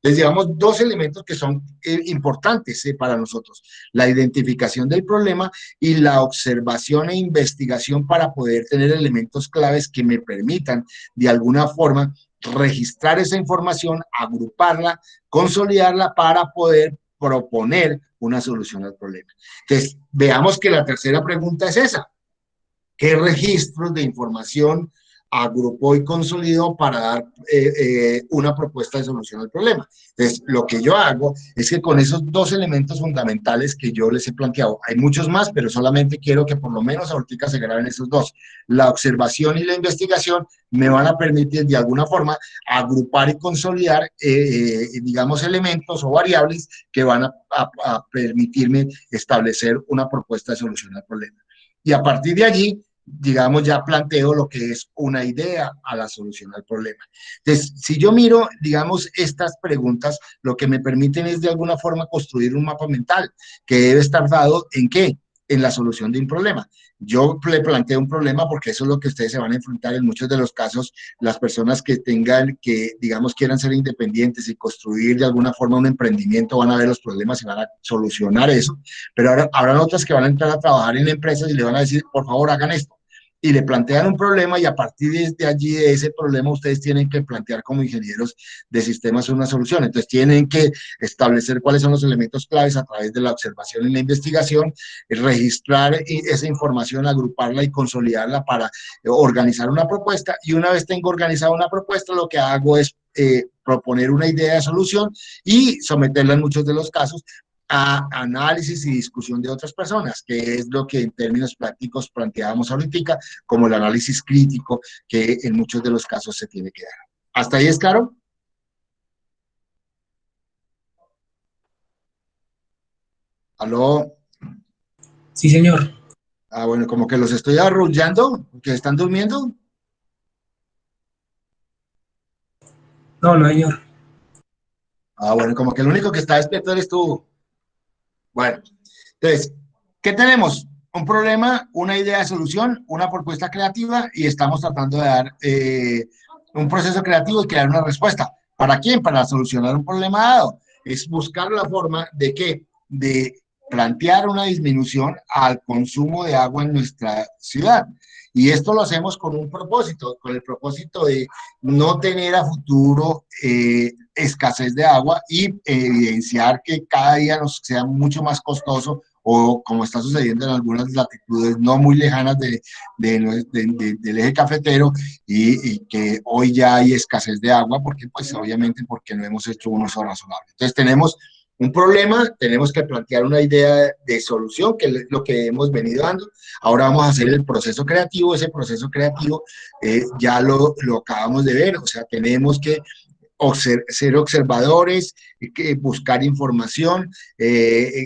Les llevamos dos elementos que son importantes para nosotros: la identificación del problema y la observación e investigación, para poder tener elementos claves que me permitan de alguna forma registrar esa información, agruparla, consolidarla para poder proponer una solución al problema. Entonces, veamos que la tercera pregunta es esa: ¿qué registros de información agrupó y consolidó para dar una propuesta de solución al problema? Entonces, lo que yo hago es que con esos dos elementos fundamentales que yo les he planteado, hay muchos más, pero solamente quiero que por lo menos ahorita se graben esos dos: la observación y la investigación me van a permitir de alguna forma agrupar y consolidar, digamos, elementos o variables que van a permitirme establecer una propuesta de solución al problema. Y a partir de allí, digamos, ya planteo lo que es una idea a la solución al problema. Entonces, si yo miro, digamos, estas preguntas, lo que me permiten es de alguna forma construir un mapa mental que debe estar dado ¿en qué? En la solución de un problema. Yo le planteo un problema porque eso es lo que ustedes se van a enfrentar en muchos de los casos. Las personas que digamos, quieran ser independientes y construir de alguna forma un emprendimiento, van a ver los problemas y van a solucionar eso. Pero ahora habrán otras que van a entrar a trabajar en empresas y le van a decir, por favor, hagan esto, y le plantean un problema, y a partir de allí, de ese problema, ustedes tienen que plantear como ingenieros de sistemas una solución. Entonces tienen que establecer cuáles son los elementos claves a través de la observación y la investigación, registrar esa información, agruparla y consolidarla para organizar una propuesta, y una vez tengo organizada una propuesta, lo que hago es proponer una idea de solución y someterla en muchos de los casos a análisis y discusión de otras personas, que es lo que en términos prácticos planteábamos ahorita, como el análisis crítico, que en muchos de los casos se tiene que dar. ¿Hasta ahí es claro? ¿Aló? Sí, señor. Ah, bueno, como que los estoy arrullando, que están durmiendo. No, no, señor. Ah, bueno, como que el único que está despierto eres tú. Bueno, entonces, ¿qué tenemos? Un problema, una idea de solución, una propuesta creativa y estamos tratando de dar un proceso creativo y crear una respuesta. ¿Para quién? Para solucionar un problema dado. Es buscar la forma de qué, de plantear una disminución al consumo de agua en nuestra ciudad. Y esto lo hacemos con un propósito, con el propósito de no tener a futuro escasez de agua y evidenciar que cada día nos sea mucho más costoso o como está sucediendo en algunas latitudes no muy lejanas del eje cafetero y que hoy ya hay escasez de agua porque pues obviamente porque no hemos hecho un uso razonable. Entonces tenemos un problema, tenemos que plantear una idea de solución, que es lo que hemos venido dando. Ahora vamos a hacer el proceso creativo, ese proceso creativo ya lo acabamos de ver, o sea, tenemos que ser observadores, buscar información,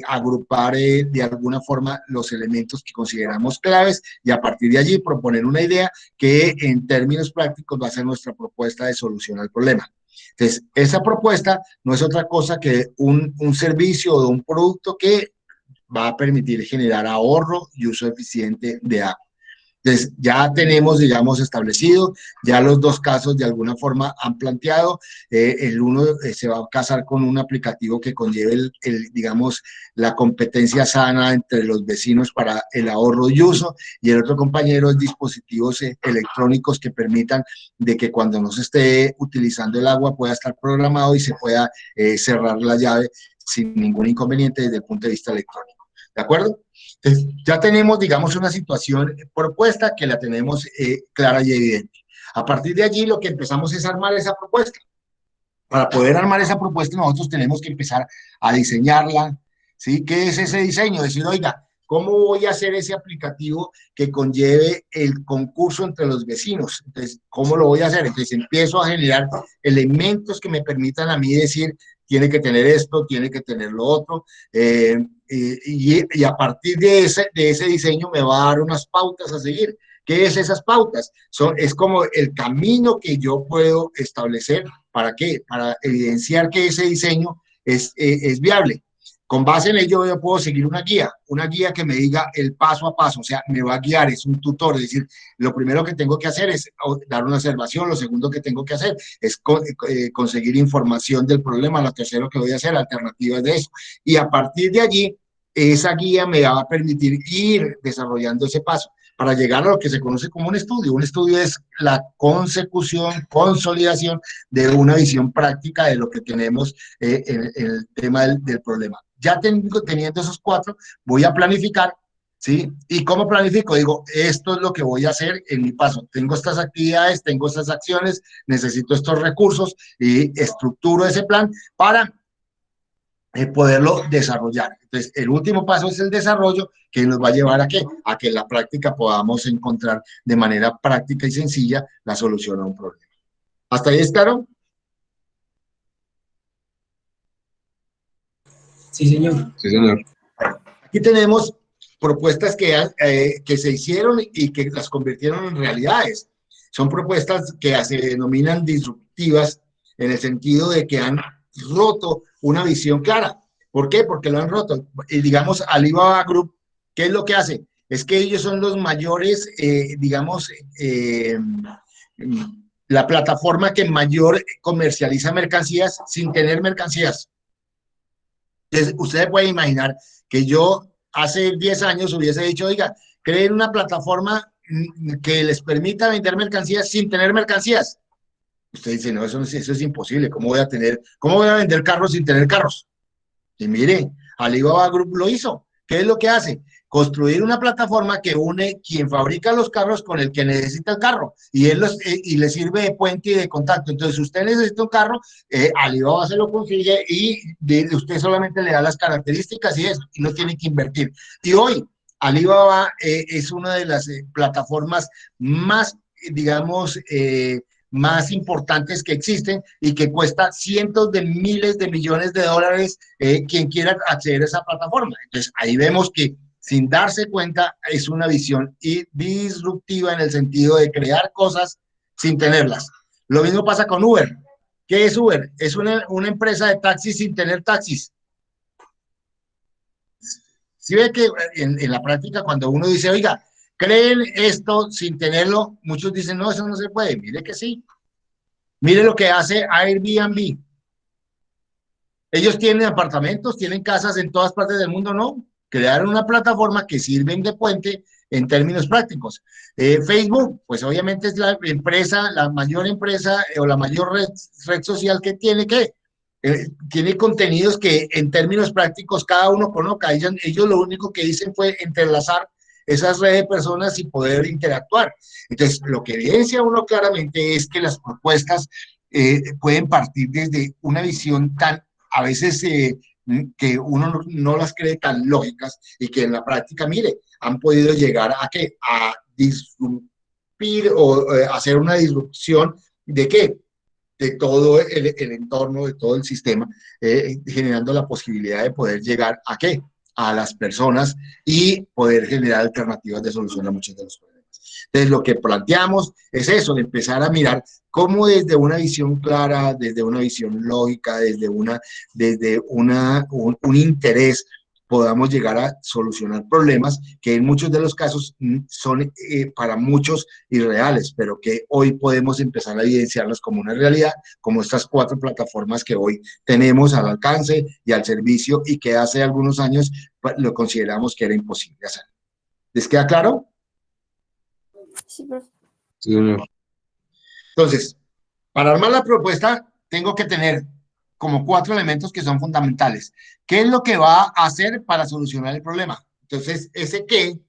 agrupar de alguna forma los elementos que consideramos claves y a partir de allí proponer una idea que en términos prácticos va a ser nuestra propuesta de solución al problema. Entonces, esa propuesta no es otra cosa que un servicio o un producto que va a permitir generar ahorro y uso eficiente de agua. Entonces, ya tenemos, digamos, establecido, ya los dos casos de alguna forma han planteado, el uno se va a casar con un aplicativo que conlleve, digamos, la competencia sana entre los vecinos para el ahorro y uso, y el otro compañero es dispositivos electrónicos que permitan de que cuando no se esté utilizando el agua pueda estar programado y se pueda cerrar la llave sin ningún inconveniente desde el punto de vista electrónico. ¿De acuerdo? Entonces, ya tenemos, digamos, una situación propuesta que la tenemos clara y evidente. A partir de allí, lo que empezamos es armar esa propuesta. Para poder armar esa propuesta, nosotros tenemos que empezar a diseñarla, ¿sí? ¿Qué es ese diseño? Decir, oiga, ¿cómo voy a hacer ese aplicativo que conlleve el concurso entre los vecinos? Entonces, ¿cómo lo voy a hacer? Entonces, empiezo a generar elementos que me permitan a mí decir, tiene que tener esto, tiene que tener lo otro, y a partir de ese diseño me va a dar unas pautas a seguir. ¿Qué es esas pautas? Es como el camino que yo puedo establecer. ¿Para qué? Para evidenciar que ese diseño es viable. Con base en ello yo puedo seguir una guía que me diga el paso a paso, o sea, me va a guiar, es un tutor, es decir, lo primero que tengo que hacer es dar una observación, lo segundo que tengo que hacer es conseguir información del problema, lo tercero que voy a hacer, alternativas de eso, y a partir de allí, esa guía me va a permitir ir desarrollando ese paso para llegar a lo que se conoce como un estudio. Un estudio es la consecución, consolidación de una visión práctica de lo que tenemos en el tema del problema. Ya teniendo esos cuatro, voy a planificar, ¿sí? ¿Y cómo planifico? Digo, esto es lo que voy a hacer en mi paso. Tengo estas actividades, tengo estas acciones, necesito estos recursos y estructuro ese plan para poderlo desarrollar. Entonces, el último paso es el desarrollo, que nos va a llevar ¿a qué? A que en la práctica podamos encontrar de manera práctica y sencilla la solución a un problema. ¿Hasta ahí es claro? Sí, señor. Sí, señor. Aquí tenemos propuestas que se hicieron y que las convirtieron en realidades. Son propuestas que se denominan disruptivas en el sentido de que han roto una visión clara. ¿Por qué? Porque lo han roto. Y digamos, Alibaba Group, ¿qué es lo que hace? Es que ellos son los mayores, la plataforma que mayor comercializa mercancías sin tener mercancías. Entonces, ustedes pueden imaginar que yo hace 10 años hubiese dicho, oiga, creen una plataforma que les permita vender mercancías sin tener mercancías. Usted dice, no, eso es imposible. ¿Cómo voy a vender carros sin tener carros? Y mire, Alibaba Group lo hizo. ¿Qué es lo que hace? Construir una plataforma que une quien fabrica los carros con el que necesita el carro y y le sirve de puente y de contacto. Entonces, si usted necesita un carro, Alibaba se lo consigue y usted solamente le da las características y eso, y no tiene que invertir. Y hoy, Alibaba es una de las plataformas más, digamos, más importantes que existen y que cuesta cientos de miles de millones de dólares quien quiera acceder a esa plataforma. Entonces, ahí vemos que sin darse cuenta, es una visión disruptiva en el sentido de crear cosas sin tenerlas. Lo mismo pasa con Uber. ¿Qué es Uber? Es una empresa de taxis sin tener taxis. Si ve que en la práctica cuando uno dice, oiga, creen esto sin tenerlo, muchos dicen, no, eso no se puede. Mire que sí. Mire lo que hace Airbnb. Ellos tienen apartamentos, tienen casas en todas partes del mundo, ¿no? Crearon una plataforma que sirven de puente en términos prácticos. Facebook, pues obviamente es la empresa, la mayor empresa o la mayor red social que tiene contenidos que en términos prácticos cada uno coloca. Ellos lo único que dicen fue entrelazar esas redes de personas y poder interactuar. Entonces, lo que evidencia uno claramente es que las propuestas pueden partir desde una visión tan, a veces, que uno no las cree tan lógicas y que en la práctica, mire, han podido llegar a ¿qué? A disrumpir o hacer una disrupción de ¿qué? De todo el entorno, de todo el sistema, generando la posibilidad de poder llegar a ¿qué? A las personas y poder generar alternativas de solución a muchos de los problemas. Entonces, lo que planteamos es eso, de empezar a mirar cómo desde una visión clara, desde una visión lógica, desde un interés, podamos llegar a solucionar problemas que en muchos de los casos son para muchos irreales, pero que hoy podemos empezar a evidenciarlos como una realidad, como estas 4 plataformas que hoy tenemos al alcance y al servicio y que hace algunos años lo consideramos que era imposible hacer. ¿Les queda claro? Sí, profe. Sí, señor. Entonces, para armar la propuesta, tengo que tener como 4 elementos que son fundamentales. ¿Qué es lo que va a hacer para solucionar el problema? Entonces, ese qué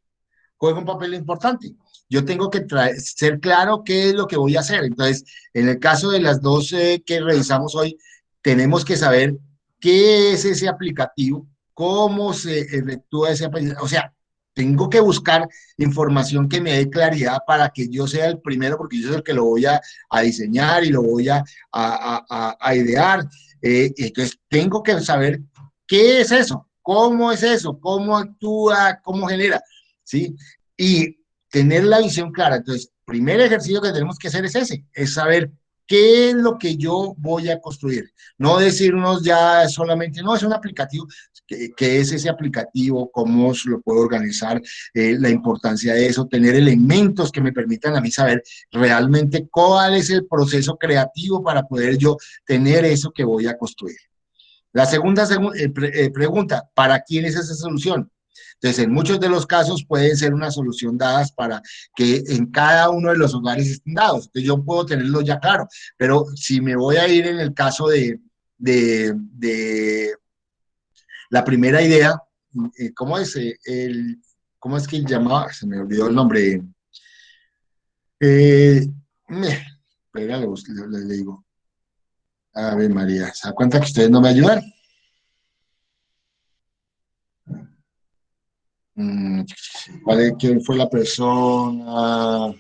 juega un papel importante. Yo tengo que ser claro qué es lo que voy a hacer. Entonces, en el caso de las 2 que revisamos hoy, tenemos que saber qué es ese aplicativo, cómo se efectúa ese aplicativo. O sea, tengo que buscar información que me dé claridad para que yo sea el primero, porque yo soy el que lo voy a diseñar y lo voy a idear. Entonces, tengo que saber qué es eso, cómo actúa, cómo genera, ¿sí? Y tener la visión clara. Entonces, primer ejercicio que tenemos que hacer es ese, es saber qué es lo que yo voy a construir. No decirnos ya solamente, no, es un aplicativo. ¿Qué es ese aplicativo? ¿Cómo lo puedo organizar? La importancia de eso, tener elementos que me permitan a mí saber realmente cuál es el proceso creativo para poder yo tener eso que voy a construir. La segunda pregunta, ¿para quién es esa solución? Entonces, en muchos de los casos pueden ser una solución dadas para que en cada uno de los hogares estén dados. Entonces, yo puedo tenerlo ya claro, pero si me voy a ir en el caso de la primera idea, ¿cómo es? ¿Cómo es que llamaba? Se me olvidó el nombre. Espera, le digo. A ver, María, ¿se da cuenta que ustedes no me ayudan? ¿Quién fue la persona?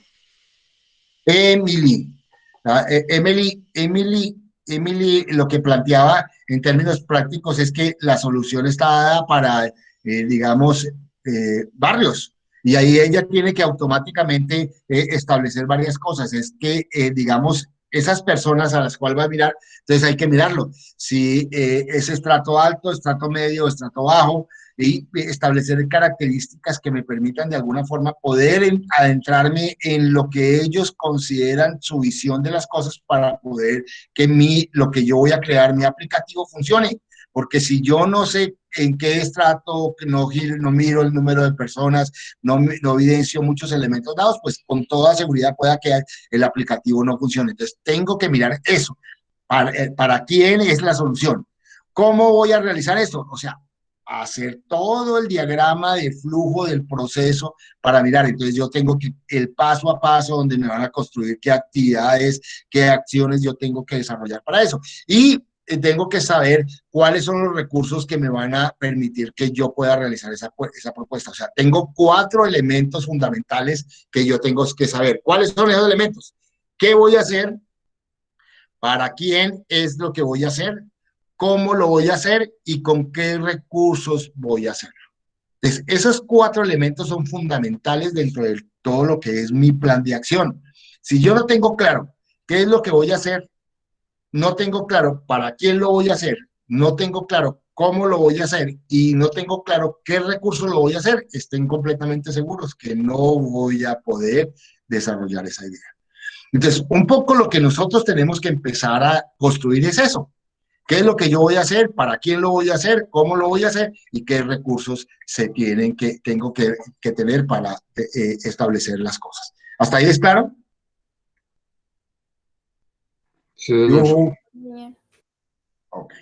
Emily. Emily, lo que planteaba en términos prácticos es que la solución está dada para, digamos, barrios. Y ahí ella tiene que automáticamente establecer varias cosas. Es que, digamos, esas personas a las cuales va a mirar, entonces hay que mirarlo. Si es estrato alto, estrato medio, estrato bajo, y establecer características que me permitan de alguna forma poder adentrarme en lo que ellos consideran su visión de las cosas para poder que lo que yo voy a crear, mi aplicativo, funcione. Porque si yo no sé en qué estrato, no miro el número de personas, no evidencio muchos elementos dados, pues con toda seguridad pueda que el aplicativo no funcione. Entonces tengo que mirar eso. ¿Para quién es la solución? ¿Cómo voy a realizar esto? O sea, hacer todo el diagrama de flujo del proceso para mirar. Entonces yo tengo que el paso a paso donde me van a construir qué actividades, qué acciones yo tengo que desarrollar para eso. Y tengo que saber cuáles son los recursos que me van a permitir que yo pueda realizar esa propuesta. O sea, tengo 4 elementos fundamentales que yo tengo que saber. ¿Cuáles son esos elementos? ¿Qué voy a hacer? ¿Para quién es lo que voy a hacer? ¿Cómo lo voy a hacer y con qué recursos voy a hacerlo? Entonces, esos 4 elementos son fundamentales dentro de todo lo que es mi plan de acción. Si yo no tengo claro qué es lo que voy a hacer, no tengo claro para quién lo voy a hacer, no tengo claro cómo lo voy a hacer y no tengo claro qué recursos lo voy a hacer, estén completamente seguros que no voy a poder desarrollar esa idea. Entonces, un poco lo que nosotros tenemos que empezar a construir es eso. ¿Qué es lo que yo voy a hacer? ¿Para quién lo voy a hacer? ¿Cómo lo voy a hacer? ¿Y qué recursos tengo que tener para establecer las cosas? ¿Hasta ahí es claro? Sí, señor. Bien. Ok.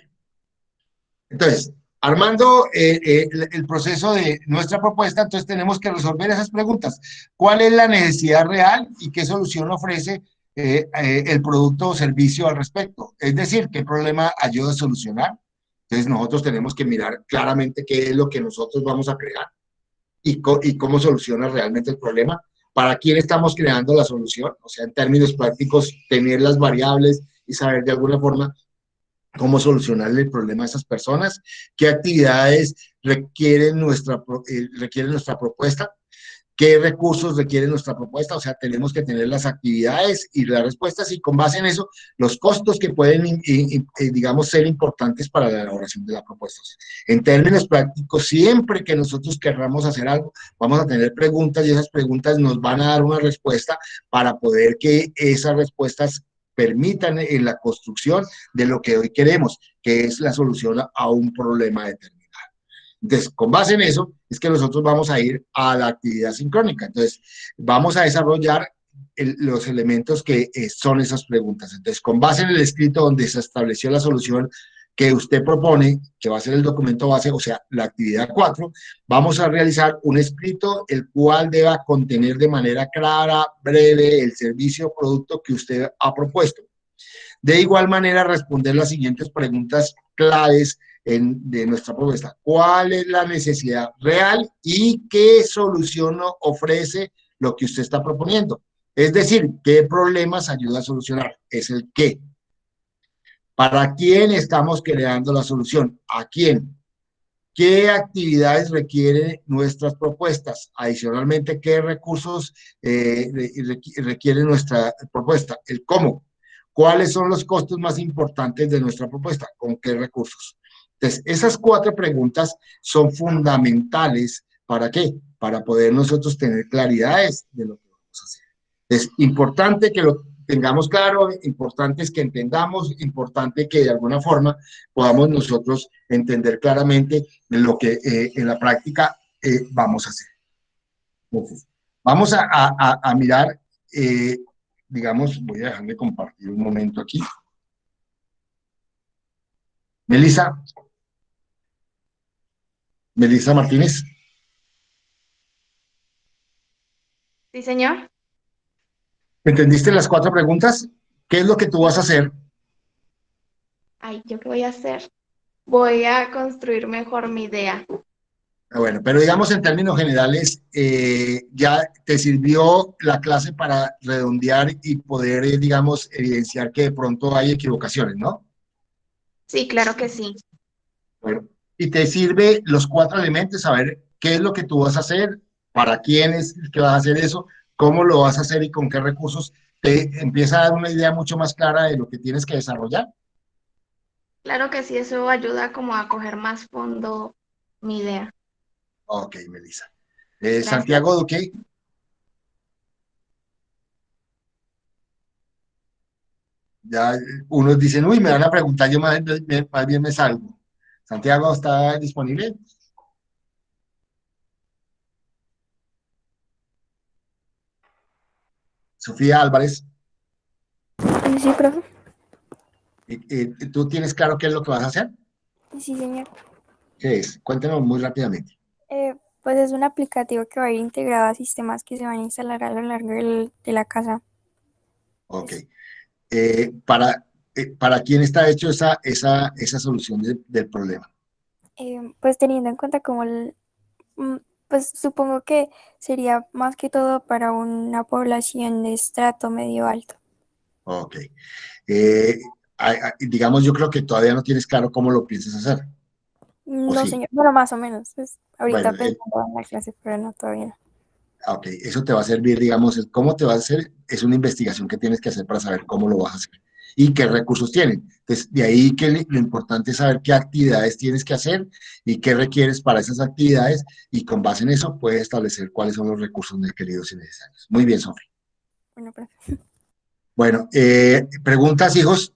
Entonces, armando el proceso de nuestra propuesta, entonces tenemos que resolver esas preguntas. ¿Cuál es la necesidad real y qué solución ofrece el producto o servicio al respecto? Es decir, ¿qué problema ayuda a solucionar? Entonces, nosotros tenemos que mirar claramente qué es lo que nosotros vamos a crear y cómo soluciona realmente el problema. ¿Para quién estamos creando la solución? O sea, en términos prácticos, tener las variables y saber de alguna forma cómo solucionarle el problema a esas personas, qué actividades requieren nuestra propuesta, qué recursos requiere nuestra propuesta, o sea, tenemos que tener las actividades y las respuestas y con base en eso, los costos que pueden, digamos, ser importantes para la elaboración de la propuesta. O sea, en términos prácticos, siempre que nosotros querramos hacer algo, vamos a tener preguntas y esas preguntas nos van a dar una respuesta para poder que esas respuestas permitan en la construcción de lo que hoy queremos, que es la solución a un problema determinado. Entonces, con base en eso, es que nosotros vamos a ir a la actividad sincrónica. Entonces, vamos a desarrollar los elementos que son esas preguntas. Entonces, con base en el escrito donde se estableció la solución que usted propone, que va a ser el documento base, o sea, la actividad 4, vamos a realizar un escrito el cual deba contener de manera clara, breve, el servicio o producto que usted ha propuesto. De igual manera, responder las siguientes preguntas claves de nuestra propuesta. ¿Cuál es la necesidad real y qué solución ofrece lo que usted está proponiendo? Es decir, ¿qué problemas ayuda a solucionar? Es el qué. ¿Para quién estamos creando la solución? ¿A quién? ¿Qué actividades requieren nuestras propuestas? Adicionalmente, ¿qué recursos requiere nuestra propuesta? El cómo. ¿Cuáles son los costos más importantes de nuestra propuesta? ¿Con qué recursos? Entonces, esas 4 preguntas son fundamentales. ¿Para qué? Para poder nosotros tener claridades de lo que vamos a hacer. Es importante que lo tengamos claro, importante es que entendamos, importante que de alguna forma podamos nosotros entender claramente lo que en la práctica vamos a hacer. Entonces, vamos a mirar, digamos, voy a dejarme compartir un momento aquí. Melissa Martínez. Sí, señor. ¿Entendiste las 4 preguntas? ¿Qué es lo que tú vas a hacer? Ay, ¿yo qué voy a hacer? Voy a construir mejor mi idea. Bueno, pero digamos en términos generales, ya te sirvió la clase para redondear y poder, digamos, evidenciar que de pronto hay equivocaciones, ¿no? Sí, claro que sí. Bueno, y te sirve los 4 elementos, saber qué es lo que tú vas a hacer, para quién es que vas a hacer eso, cómo lo vas a hacer y con qué recursos, te empieza a dar una idea mucho más clara de lo que tienes que desarrollar. Claro que sí, eso ayuda como a coger más fondo mi idea. Ok, Melissa. Gracias. Santiago Duque. Ya unos dicen, uy, me van a preguntar, yo más bien me salgo. Santiago, ¿está disponible? Sofía Álvarez, Sí, profe. ¿tú tienes claro qué es lo que vas a hacer? Sí, señor. ¿Qué es? Cuéntanos muy rápidamente. Pues es un aplicativo que va a ir integrado a sistemas que se van a instalar a lo largo de la casa. Ok. ¿Para quién está hecho esa solución del problema? Pues teniendo en cuenta como pues supongo que sería más que todo para una población de estrato medio alto. Ok. Digamos, yo creo que todavía no tienes claro cómo lo piensas hacer. No, sí? señor. Bueno, más o menos. Pues, ahorita Bueno, pensando en la clase, pero no, todavía no. ok, eso te va a servir, digamos, cómo te va a hacer, es una investigación que tienes que hacer para saber cómo lo vas a hacer y qué recursos tienen. Entonces, de ahí que lo importante es saber qué actividades tienes que hacer y qué requieres para esas actividades, y con base en eso puedes establecer cuáles son los recursos requeridos y necesarios. Muy bien, Sofía. Bueno, pero Bueno, preguntas, hijos.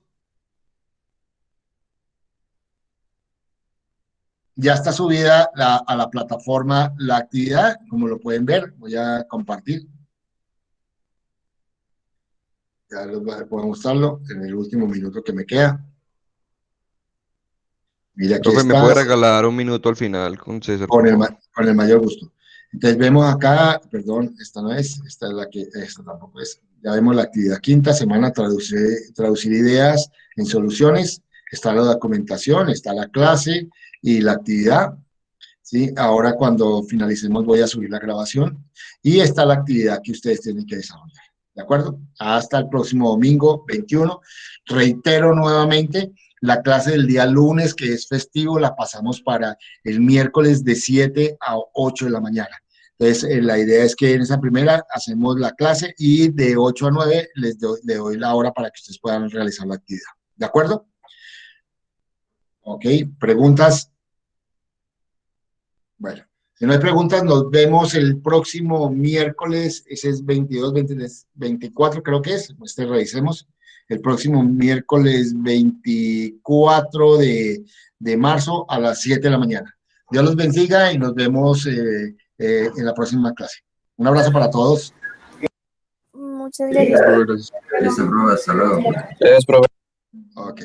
Ya está subida a la plataforma la actividad, como lo pueden ver. Voy a compartir. Ya puedo mostrarlo en el último minuto que me queda. Mira, aquí Profe, ¿me está, puede regalar un minuto al final con César, con por el, favor? con el mayor gusto. Entonces vemos acá, perdón, esta no es, esta es la que, esta tampoco es. Ya vemos la actividad quinta semana, traducir ideas en soluciones. Está la documentación, está la clase y la actividad. ¿Sí? Ahora cuando finalicemos voy a subir la grabación y está la actividad que ustedes tienen que desarrollar. ¿De acuerdo? Hasta el próximo domingo 21. Reitero nuevamente, la clase del día lunes, que es festivo, la pasamos para el miércoles de 7 a 8 de la mañana. Entonces, la idea es que en esa primera hacemos la clase y de 8 a 9 le doy la hora para que ustedes puedan realizar la actividad. ¿De acuerdo? Ok, preguntas. Bueno, si no hay preguntas, nos vemos el próximo miércoles, ese es 22, 23, 24 creo que es, revisemos, el próximo miércoles 24 de marzo a las 7 de la mañana. Dios los bendiga y nos vemos en la próxima clase. Un abrazo para todos. muchas Gracias, gracias. profe, gracias. Listo, profe, hasta luego. Gracias, profe. Ok.